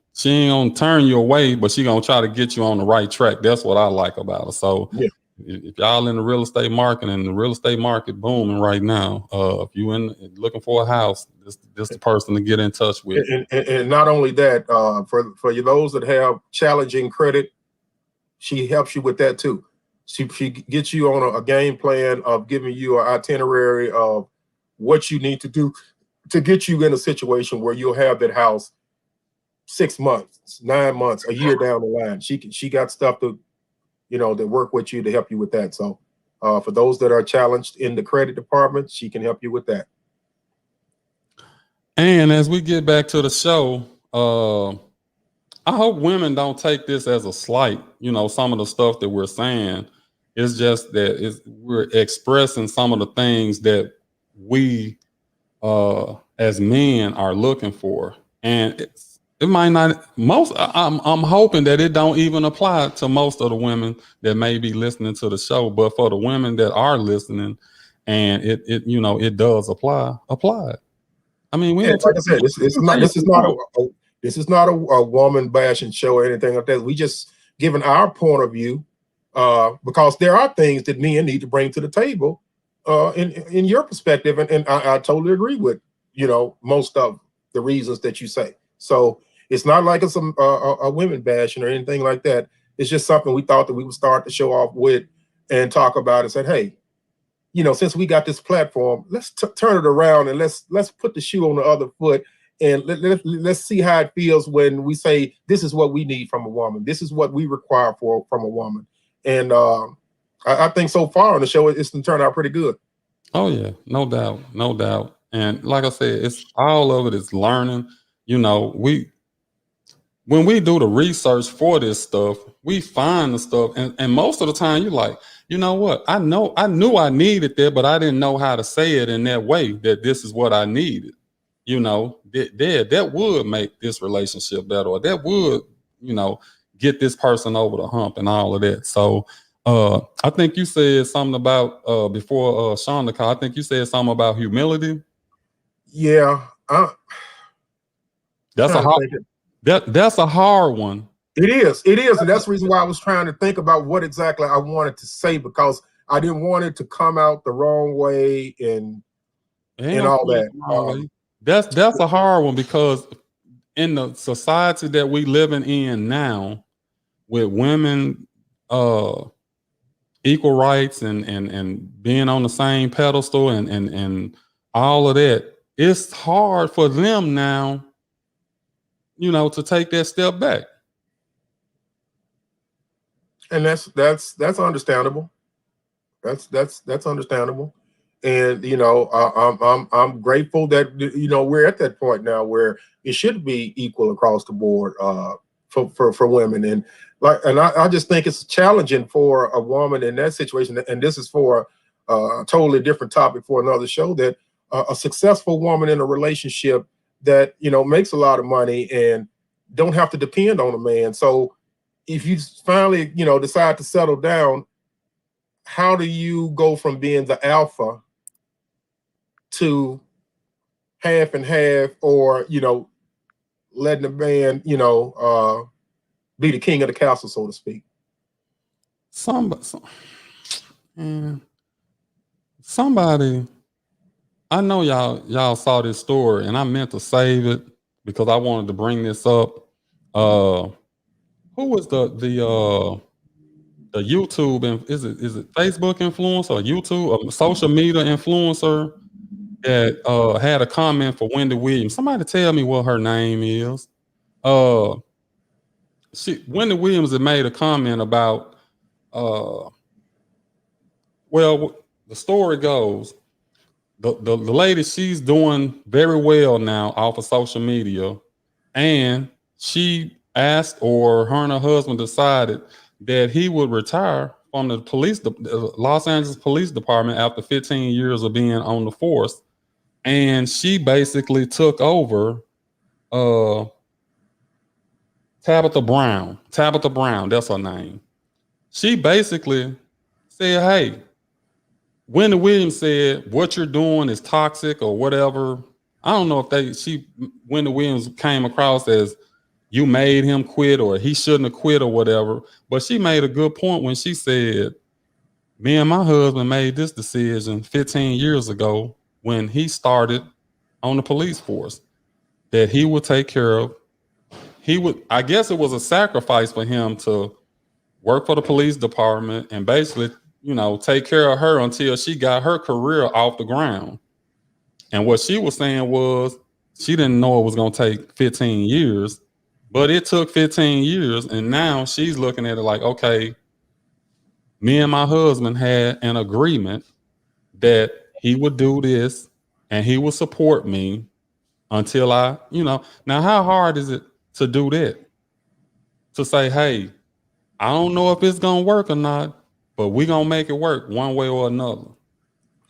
gonna turn you away, but she gonna try to get you on the right track. That's what I like about her. So yeah. If y'all in the real estate market and the real estate market booming right now, if you looking for a house, this the person to get in touch with. And not only that, for you those that have challenging credit, she helps you with that too. She gets you on a game plan of giving you an itinerary of what you need to do to get you in a situation where you'll have that house 6 months, 9 months, a year down the line. She got stuff to, that work with you to help you with that. So for those that are challenged in the credit department, she can help you with that. And as we get back to the show, I hope women don't take this as a slight. Some of the stuff that we're saying is just that we're expressing some of the things that we as men are looking for. And it might not, I'm hoping that it don't even apply to most of the women that may be listening to the show, but for the women that are listening and it does apply it. I mean, like I said, this is not a woman bashing show or anything like that. We just giving our point of view, because there are things that men need to bring to the table in your perspective, and I totally agree with most of the reasons that you say. So it's not like it's a women bashing or anything like that. It's just something we thought that we would start the show off with and talk about and said, hey, since we got this platform, let's turn it around and let's put the shoe on the other foot, and let's see how it feels when we say this is what we need from a woman. This is what we require from a woman. And I think so far on the show, it's turned out pretty good. Oh yeah, no doubt. And like I said, it's all of it is learning. When we do the research for this stuff, we find the stuff, and most of the time you're like, you know what? I knew I needed that, but I didn't know how to say it in that way that this is what I needed. That would make this relationship better, or that would, get this person over the hump and all of that. So I think you said something about before Shonda, I think you said something about humility. Yeah. That's a hard one. It is. And that's the reason why I was trying to think about what exactly I wanted to say, because I didn't want it to come out the wrong way and all that. That's a hard one, because in the society that we living in now, with women equal rights and being on the same pedestal and all of that, it's hard for them now, to take that step back. And that's understandable. That's understandable. And I'm grateful that we're at that point now where it should be equal across the board for women. And I just think it's challenging for a woman in that situation. And this is for a totally different topic for another show, that a successful woman in a relationship that makes a lot of money and don't have to depend on a man. So if you finally decide to settle down, how do you go from being the alpha to half and half, or letting the man be the king of the castle, so to speak? Somebody, I know y'all saw this story, and I meant to save it because I wanted to bring this up. Who was the YouTube, and is it Facebook influencer or YouTube, a social media influencer that had a comment for Wendy Williams? Somebody tell me what her name is. Wendy Williams had made a comment about well, the story goes, the lady, she's doing very well now off of social media, and she asked, or her and her husband decided that he would retire from the Los Angeles Police Department after 15 years of being on the force. And she basically took over Tabitha Brown, that's her name. She basically said, hey, Wendy Williams said, what you're doing is toxic or whatever. I don't know if Wendy Williams came across as you made him quit or he shouldn't have quit or whatever. But she made a good point when she said, me and my husband made this decision 15 years ago when he started on the police force, that he would take care of. I guess it was a sacrifice for him to work for the police department and basically, take care of her until she got her career off the ground. And what she was saying was she didn't know it was going to take 15 years, but it took 15 years. And now she's looking at it like, okay, me and my husband had an agreement that he would do this and he would support me until I, now how hard is it to do that? To say, hey, I don't know if it's going to work or not, but we're going to make it work one way or another.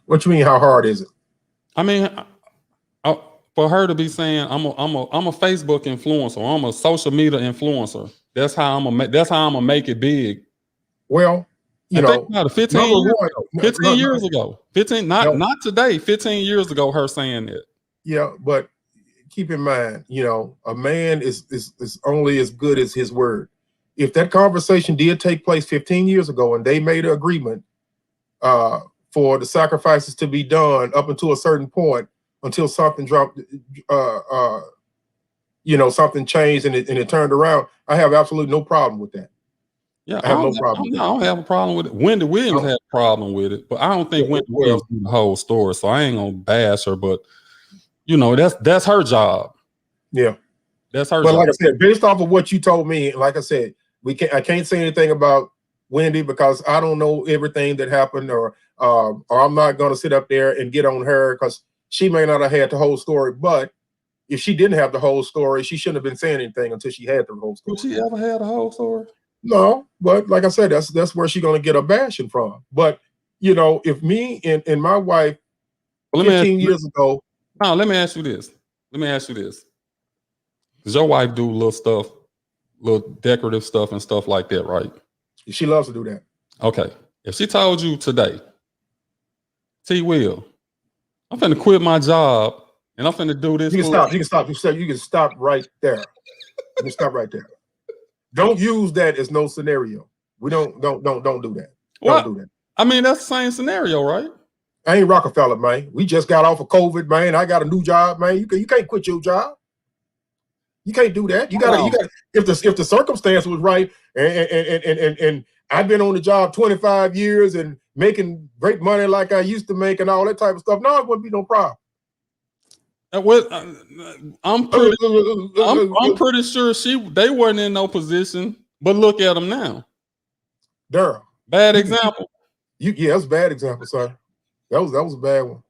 What you mean, how hard is it? I mean, for her to be saying, I'm a Facebook influencer, I'm a social media influencer. That's how I'm gonna make it big. Well, you know, 15 years ago, not today, 15 years ago, her saying that. Yeah, but keep in mind, a man is only as good as his word. If that conversation did take place 15 years ago and they made an agreement for the sacrifices to be done up until a certain point, until something dropped, something changed and it turned around, I have absolutely no problem with that. Yeah, I have no problem. I don't have a problem with it. Wendy Williams had a problem with it, but I don't think Wendy Williams knew the whole story, so I ain't gonna bash her. But that's her job. Yeah, that's her. But job. Like I said, based off of what you told me, like I said, I can't say anything about Wendy because I don't know everything that happened, or I'm not gonna sit up there and get on her because she may not have had the whole story. But if she didn't have the whole story, she shouldn't have been saying anything until she had the whole story. Did she ever had the whole story? No, but like I said, that's where she's gonna get a bashing from. But if me and my wife 15 years ago. No, let me ask you this. Does your wife do little stuff, little decorative stuff and stuff like that, right? She loves to do that. Okay. If she told you today, T. Will, I'm finna quit my job and I'm finna do this. You can stop. You can stop right there. You can stop right there. Don't use that as no scenario. We don't do that. Don't do that. I mean, that's the same scenario, right? I ain't Rockefeller, man. We just got off of COVID, man. I got a new job, man. You can't quit your job. You can't do that. You gotta if the circumstance was right and I've been on the job 25 years and making great money like I used to make and all that type of stuff. No, it wouldn't be no problem. I'm pretty sure they weren't in no position, but look at them now. Daryl. Bad example. That's a bad example, sir. That was a bad one.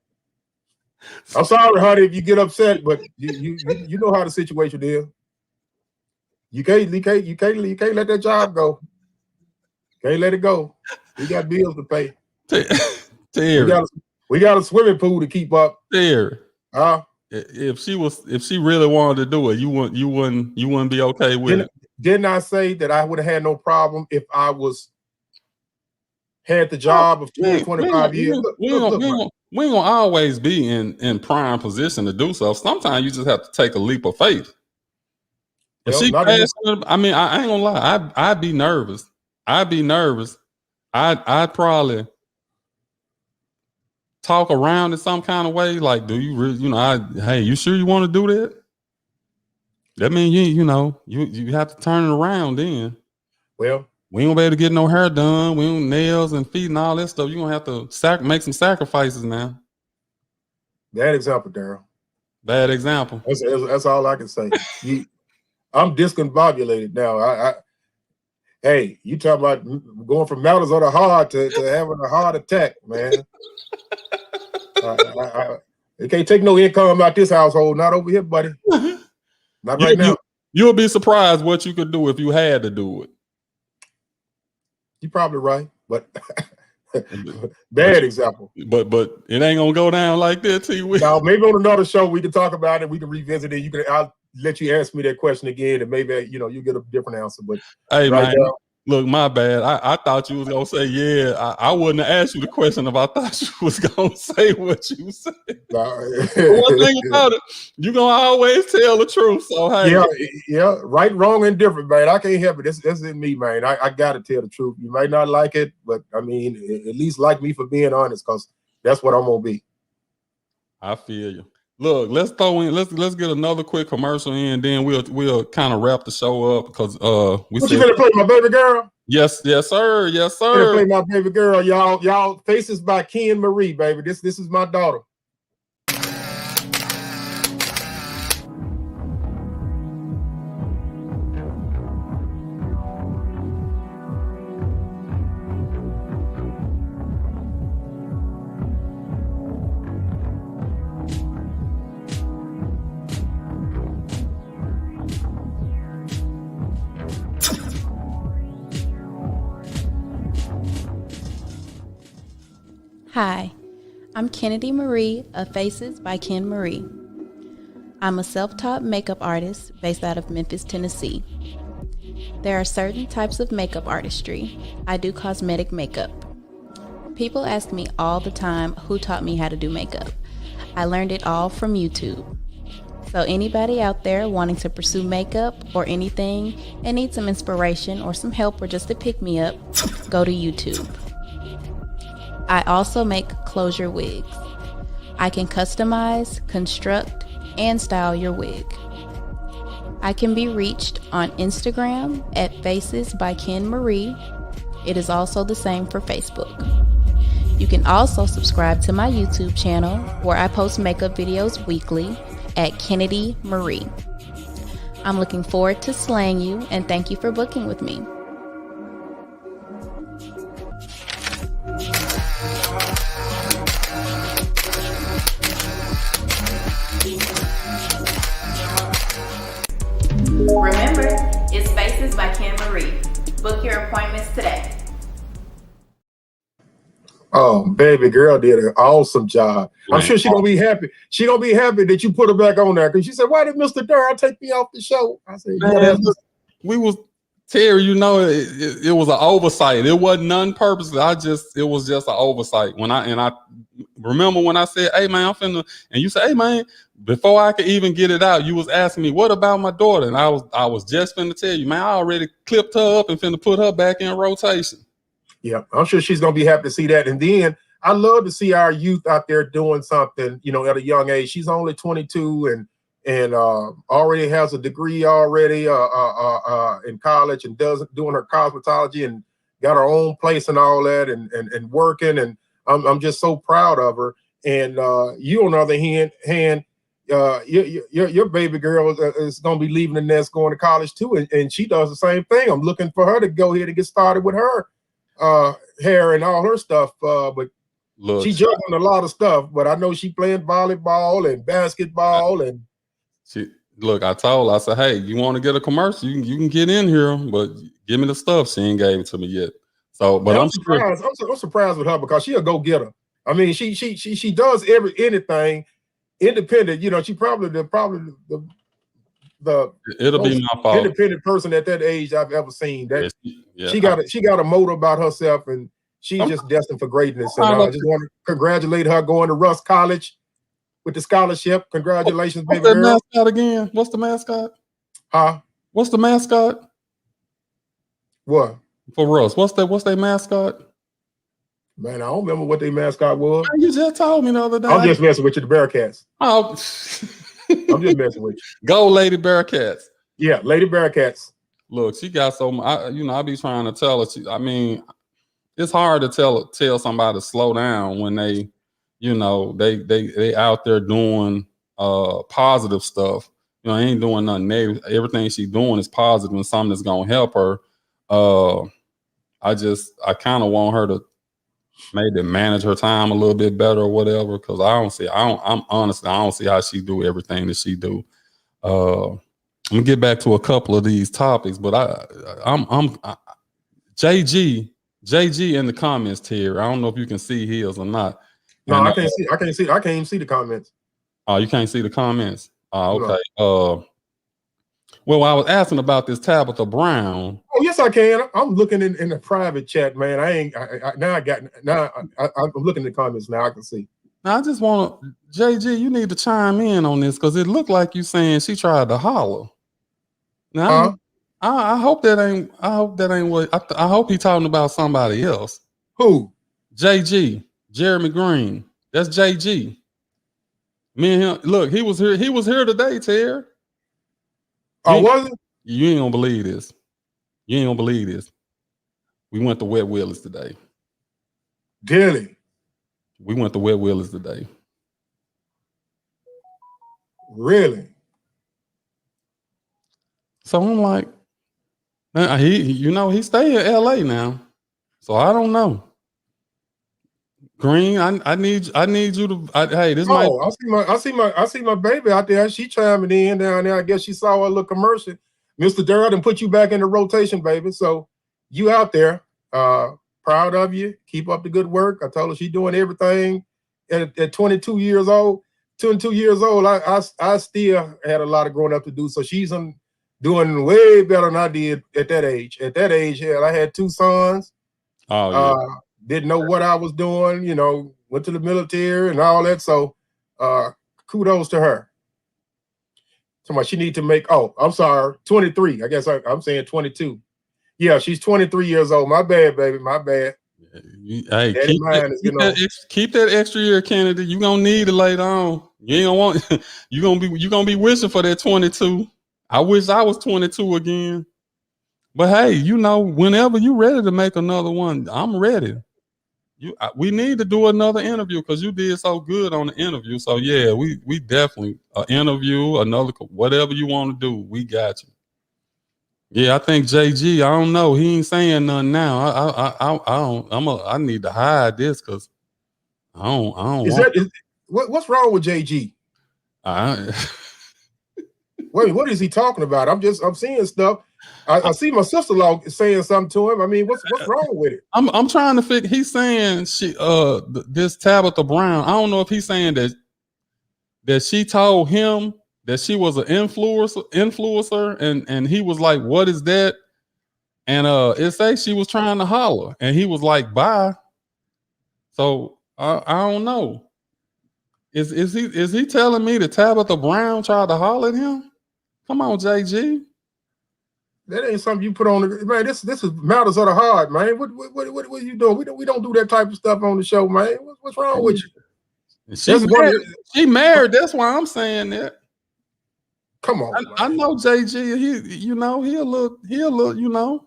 I'm sorry, honey, if you get upset, but you know how the situation is. You can't let that job go. Can't let it go. We got bills to pay. We got a swimming pool to keep up. There. If she really wanted to do it, you wouldn't be okay with it. Didn't I say that I would have had no problem if I had the job of 25 years? We ain't gonna always be in prime position to do so. Sometimes you just have to take a leap of faith. If she passed, I mean, I ain't gonna lie. I'd be nervous. I'd probably talk around in some kind of way. Like, do you really, hey, you sure you want to do that? That means you have to turn it around then. Well, we ain't gonna be able to get no hair done. We don't nails and feet and all that stuff. You're gonna have to make some sacrifices now. Bad example, Daryl. Bad example. That's all I can say. I'm discombobulated now. Hey, you talking about going from matters of the heart to having a heart attack, man. They can't take no income out this household. Not over here, buddy. Not right now. You'll be surprised what you could do if you had to do it. You're probably right, but bad example. But it ain't gonna go down like that, T. Now, maybe on another show we can talk about it. We can revisit it. I'll let you ask me that question again, and maybe you get a different answer. But hey, right man, now, look, my bad. I thought you was gonna say I wouldn't have asked you the question if I thought you was gonna say what you said. One thing about it, you gonna always tell the truth. So hey, yeah, right, wrong, and different, man. I can't help it. That's in me, man. I gotta tell the truth. You might not like it, but I mean, at least like me for being honest, because that's what I'm gonna be. I feel you. Look, let's get another quick commercial in, then we'll kind of wrap the show up because you gonna play my baby girl? Yes, sir. You gonna play my baby girl, y'all. Faces by Ken Marie, baby. This is my daughter. Hi, I'm Kennedy Marie of Faces by Ken Marie. I'm a self-taught makeup artist based out of Memphis, Tennessee. There are certain types of makeup artistry. I do cosmetic makeup. People ask me all the time who taught me how to do makeup. I learned it all from YouTube. So anybody out there wanting to pursue makeup or anything and need some inspiration or some help or just to pick me up, go to YouTube. I also make closure wigs. I can customize, construct, and style your wig. I can be reached on Instagram at Faces by Ken Marie. It is also the same for Facebook. You can also subscribe to my YouTube channel where I post makeup videos weekly at Kennedy Marie. I'm looking forward to slaying you and thank you for booking with me. Remember, it's Faces by Ken Marie. Book your appointments today. Oh, baby girl did an awesome job. I'm sure she's gonna be happy. She's gonna be happy that you put her back on there because she said, "Why did Mr. Darrell take me off the show?" I said, Man, we was Terry, you know, it was an oversight. It wasn't none purposely. It was just an oversight. I remember when I said, "Hey man, I'm finna," and you said, "Hey man," before I could even get it out, you was asking me, "What about my daughter?" And I was just finna tell you, man, I already clipped her up and finna put her back in rotation. Yeah, I'm sure she's gonna be happy to see that. And then I love to see our youth out there doing something, you know, at a young age. She's only 22 and already has a degree already in college and doing her cosmetology and got her own place and all that and working. And I'm just so proud of her. And you, on the other hand, your baby girl is going to be leaving the nest, going to college too, and she does the same thing. I'm looking for her to go ahead and get started with her hair and all her stuff. But look, she juggling a lot of stuff. But I know she playing volleyball and basketball and. Look, I told her, I said, "Hey, you want to get a commercial? You can get in here, but give me the stuff." She ain't gave it to me yet. So, but I'm surprised. I'm surprised with her because she a go getter. I mean, she does anything independent. You know, she probably the it'll be my fault. Independent person at that age I've ever seen. That she got a motor about herself, and she's just destined for greatness. And I just want to congratulate her going to Russ College with the scholarship. Congratulations, baby girl. What's the mascot again? What's the mascot? Huh? What's the mascot? What? For Russ. What's their mascot? Man, I don't remember what their mascot was. You just told me the other day. I'm just messing with you, the Bearcats. Oh, I'm just messing with you. Go, Lady Bearcats. Yeah, Lady Bearcats. Look, she got so much. I be trying to tell her. I mean, it's hard to tell somebody to slow down when they, they out there doing positive stuff. You know, ain't doing nothing negative. Everything she's doing is positive and something that's gonna help her. I kind of want her to maybe manage her time a little bit better or whatever, because I'm honestly, I don't see how she do everything that she do. I'm gonna get back to a couple of these topics, but I'm JG in the comments here. I don't know if you can see his or not. No, I can't see. I can't even see the comments. Oh, you can't see the comments. Oh, okay. No. Well, I was asking about this Tabitha Brown. Oh, yes, I can. I'm looking in the private chat, man. I'm looking in the comments now. I can see. Now, I just want to, JG, you need to chime in on this because it looked like you saying she tried to holler. Now, I hope that ain't. I hope that ain't what. I hope he talking about somebody else. Who? JG, Jeremy Green. That's JG. Me and him. Look, he was here. He was here today, Terry. Oh, was it? You ain't gonna believe this. You ain't gonna believe this. We went to Wet Willis today. Really? We went to Wet Willis today. Really? So I'm like, he stay in LA now. So I don't know. Green, I need you to. Hey, this might. I see my baby out there. She chiming in down there. I guess she saw a little commercial. Mr. Darrell and put you back in the rotation, baby. So you out there. Proud of you. Keep up the good work. I told her she's doing everything. At 22 years old, I still had a lot of growing up to do. So she's doing way better than I did at that age. At that age, hell, I had 2 sons. Oh yeah. Didn't know what I was doing. You know, went to the military and all that. So kudos to her. So she need to make. Oh, I'm sorry, 23. I guess I'm saying 22. Yeah, she's 23 years old. My bad, baby. My bad. Hey, keep that extra year, Kennedy. You gonna need it later on. You ain't gonna want. you gonna be wishing for that 22. I wish I was 22 again. But hey, you know, whenever you ready to make another one, I'm ready. We need to do another interview because you did so good on the interview. So yeah, we definitely interview another whatever you want to do. We got you. Yeah, I think JG. I don't know. He ain't saying nothing now. I need to hide this because I don't. What's wrong with JG? Wait, what is he talking about? I'm seeing stuff. I see my sister-in-law saying something to him. I mean, what's wrong with it? I'm trying to figure. He's saying this Tabitha Brown. I don't know if he's saying that she told him that she was an influencer, and he was like, "What is that?" And it say she was trying to holler, and he was like, "Bye." So I don't know. Is he telling me that Tabitha Brown tried to holler at him? Come on, JG. That ain't something you put on the man. This is matters of the heart, man. What are you doing? We don't do that type of stuff on the show, man. What's wrong with you? She married. That's why I'm saying that. Come on, I know JG. He a little, you know.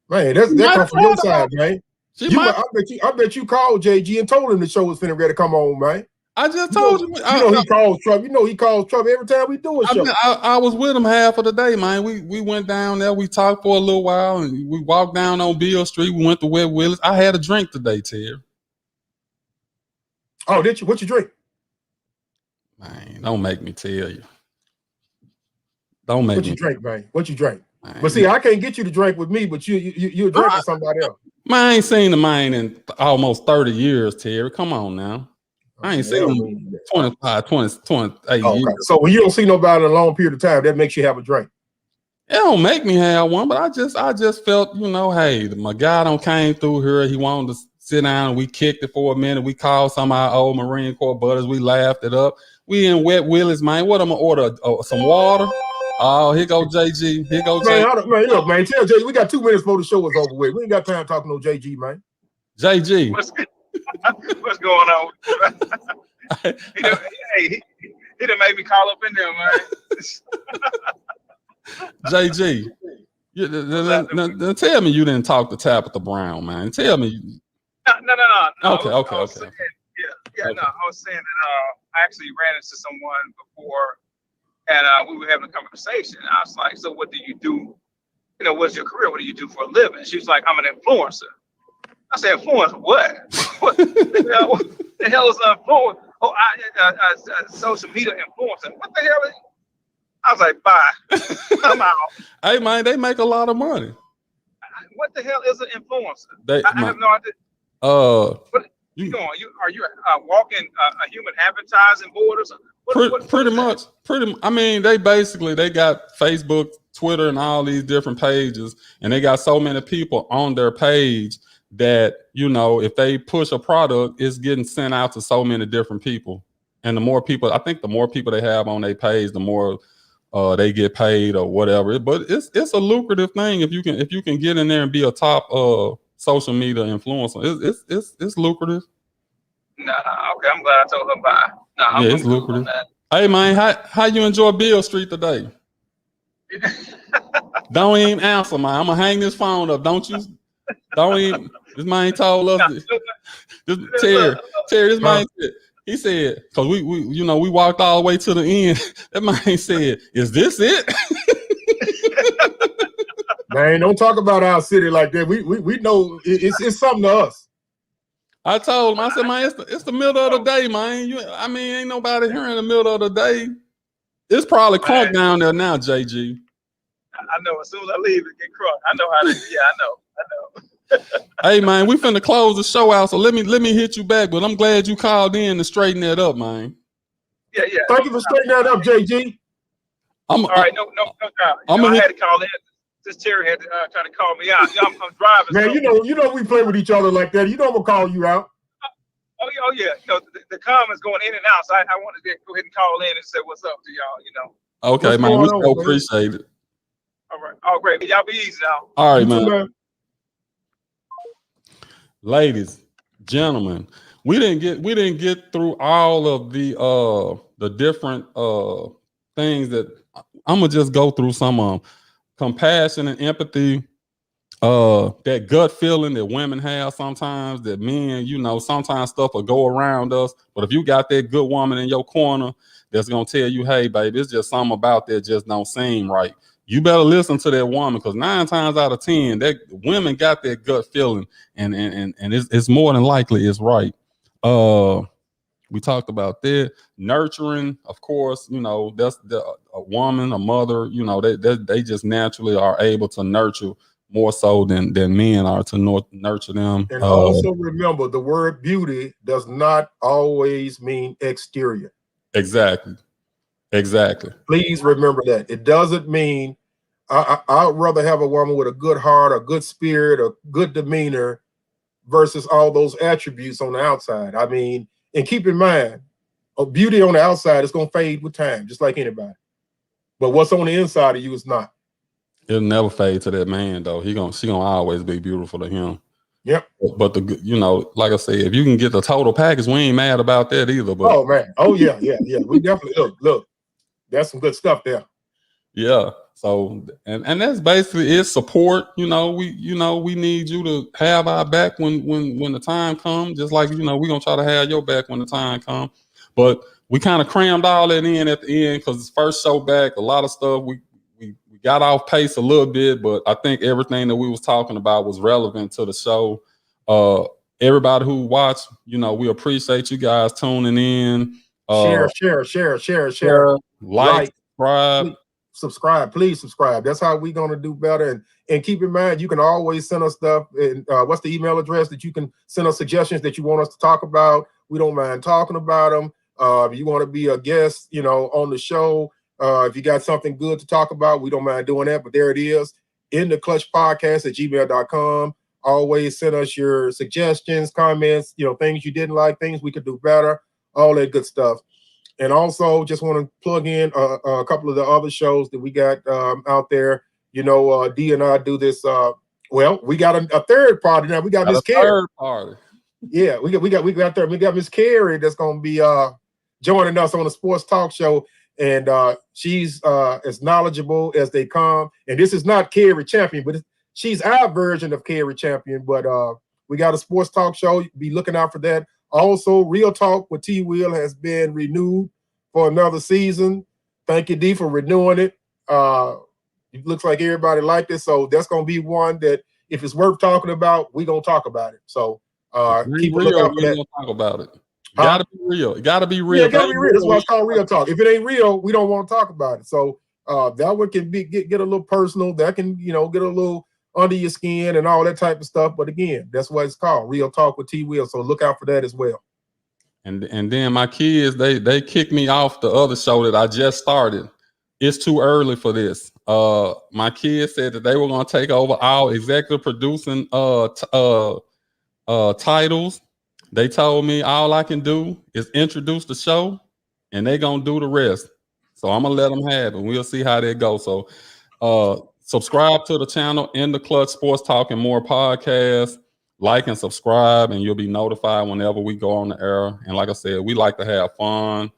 Man, that comes from your side, man. I bet you called JG and told him the show was finna ready to come on, man. I just told you. He calls trouble. You know he calls trouble every time we do a show. I was with him half of the day, man. We went down there. We talked for a little while, and we walked down on Beale Street. We went to Wet Willis. I had a drink today, Terry. Oh, did you? What you drink? Man, don't make me tell you. Don't make me. What you drink, man? What you drink? Man. But see, I can't get you to drink with me, but you drink with somebody else. Man, I ain't seen the man in almost 30 years, Terry. Come on now. I ain't seen him 25, 28 years. So when you don't see nobody in a long period of time, that makes you have a drink. It don't make me have one, but I just felt, you know, hey, my guy done came through here. He wanted to sit down, and we kicked it for a minute. We called some of our old Marine Corps buddies. We laughed it up. We in Wet Willis, man. What am I order? Some water? Oh, here go JG. Here go JG. Man, look, man, tell JG we got 2 minutes before the show is over with. We ain't got time talking no JG, man. JG. What's going on? he done made me call up in there, man. JG, now tell me you didn't talk to Tabitha Brown, man. Tell me. No. Okay. I was saying, I was saying that I actually ran into someone before, and we were having a conversation. And I was like, "So what do you do? You know, what's your career? What do you do for a living?" She was like, "I'm an influencer." I said, "Influencer what? What the hell is an influencer? Oh, social media influencer. What the hell?" I was like, "Bye, I'm out." Hey man, they make a lot of money. What the hell is an influencer? I have no idea. What you doing? Are you walking a human advertising board or something? Pretty much. I mean, they got Facebook, Twitter, and all these different pages, and they got so many people on their page that, you know, if they push a product, it's getting sent out to so many different people. And the more people they have on their page, the more they get paid or whatever. But it's a lucrative thing if you can get in there and be a top social media influencer. It's lucrative. Nah, okay, I'm glad I told her bye. Nah, it's lucrative. Hey man, how you enjoy Beale Street today? Don't even answer, man. I'm gonna hang this phone up. Don't even. This man told us. Terry, this man said. He said, because we walked all the way to the end. That man said, "Is this it?" Man, don't talk about our city like that. We know it's something to us. I told him, I said, "Man, it's the middle of the day, man. Ain't nobody here in the middle of the day. It's probably crunk down there now, JG." I know. As soon as I leave, it get crunk. I know how to. Yeah, I know. Hey man, we finna close the show out, so let me hit you back. But I'm glad you called in to straighten that up, man. Yeah. Thank you for straightening that up, JG. All right, no problem. I had to call in. This Terry had to try to call me out. I'm driving. Man, so. you know we play with each other like that. You know I'm gonna call you out. Oh yeah. The comments going in and out, so I wanted to go ahead and call in and say what's up to y'all. Okay, what's man. We going on, so man? appreciate it. All right. Oh, great. Y'all be easy now. All right, You too, man. Ladies, gentlemen, we didn't get through all of the different things that I'm gonna just go through some of them. Compassion and empathy, that gut feeling that women have sometimes, that men, sometimes stuff will go around us. But if you got that good woman in your corner that's gonna tell you, hey, baby, it's just something about that just don't seem right. You better listen to that woman, because 9 times out of 10, that women got that gut feeling, and it's more than likely it's right. We talked about that. Nurturing, of course, that's a woman, a mother, they just naturally are able to nurture more so than men are to nurture them. And also remember, the word beauty does not always mean exterior. Exactly. Please remember that. It doesn't mean I'd rather have a woman with a good heart, a good spirit, a good demeanor versus all those attributes on the outside. I mean, and keep in mind, a beauty on the outside is going to fade with time, just like anybody. But what's on the inside of you is not. It'll never fade to that man, though. She gonna always be beautiful to him. Yep. But like I said, if you can get the total package, we ain't mad about that either. But oh man, oh yeah. We definitely look. That's some good stuff there. Yeah. So and that's basically it. Support. We need you to have our back when the time comes. Just like we're gonna try to have your back when the time comes. But we kind of crammed all that in at the end because it's first show back. A lot of stuff we got off pace a little bit, but I think everything that we was talking about was relevant to the show. Everybody who watched, we appreciate you guys tuning in. Share. Like, subscribe. Please subscribe. That's how we're gonna do better. And keep in mind, you can always send us stuff. And what's the email address that you can send us suggestions that you want us to talk about? We don't mind talking about them. If you want to be a guest, on the show, if you got something good to talk about, we don't mind doing that. But there it is, intheclutchpodcast@gmail.com. Always send us your suggestions, comments, things you didn't like, things we could do better, all that good stuff. And also just want to plug in a couple of the other shows that we got out there. D and I do this. We got a third party now. We got Miss Carrie. Third party. Yeah, we got Miss Carrie that's gonna be joining us on the sports talk show, and she's as knowledgeable as they come. And this is not Carrie Champion, but she's our version of Carrie Champion. But we got a sports talk show. Be looking out for that. Also, Real Talk with T. Will has been renewed for another season. Thank you, D, for renewing it. It looks like everybody liked it, so that's gonna be one that if it's worth talking about, we're gonna talk about it. So keep a lookout for that. Talk about it. Gotta be real. It gotta be real. Yeah, it gotta be real. That's why it's called Real Talk. If it ain't real, we don't want to talk about it. So that one can get a little personal. That can get a little under your skin and all that type of stuff. But again, that's what it's called, Real Talk with T. Will. So look out for that as well. And then my kids, they kicked me off the other show that I just started. It's too early for this. My kids said that they were going to take over our executive producing titles. They told me all I can do is introduce the show, and they gonna do the rest. So I'm gonna let them have it. We'll see how that goes. So subscribe to the channel, In the Clutch Sports Talk and More podcast. Like and subscribe, and you'll be notified whenever we go on the air. And like I said, we like to have fun.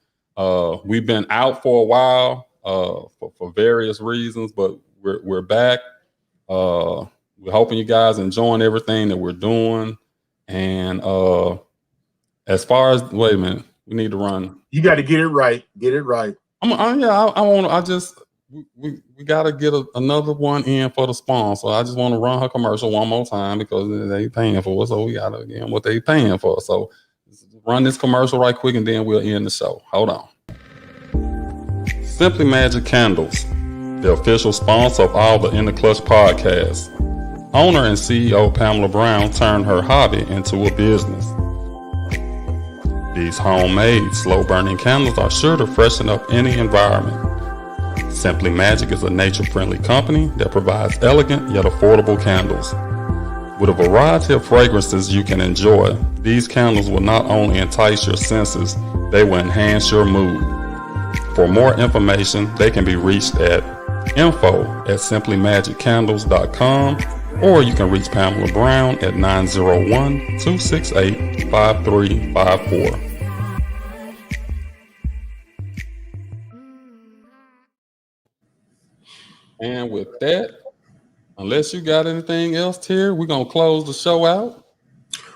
We've been out for a while for various reasons, but we're back. We're hoping you guys enjoying everything that we're doing. And as far as wait a minute, we need to run. You got to get it right. Get it right. We got to get another one in for the sponsor. I just want to run her commercial one more time because they paying for it. So we got to get what they paying for. So run this commercial right quick and then we'll end the show. Hold on. Simply Magic Candles, the official sponsor of all the In the Clutch podcasts. Owner and CEO Pamela Brown turned her hobby into a business. These homemade, slow-burning candles are sure to freshen up any environment. Simply Magic is a nature-friendly company that provides elegant yet affordable candles. With a variety of fragrances you can enjoy, these candles will not only entice your senses, they will enhance your mood. For more information, they can be reached at info@simplymagiccandles.com, or you can reach Pamela Brown at 901-268-5354. And with that, unless you got anything else, Terry, we're going to close the show out.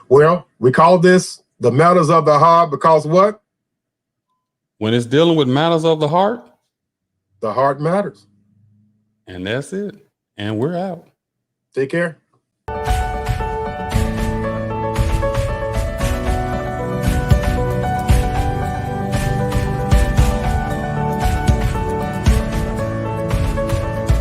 Well, we call this the matters of the heart because what? When it's dealing with matters of the heart, The heart matters. and that's it. And we're out. Take care.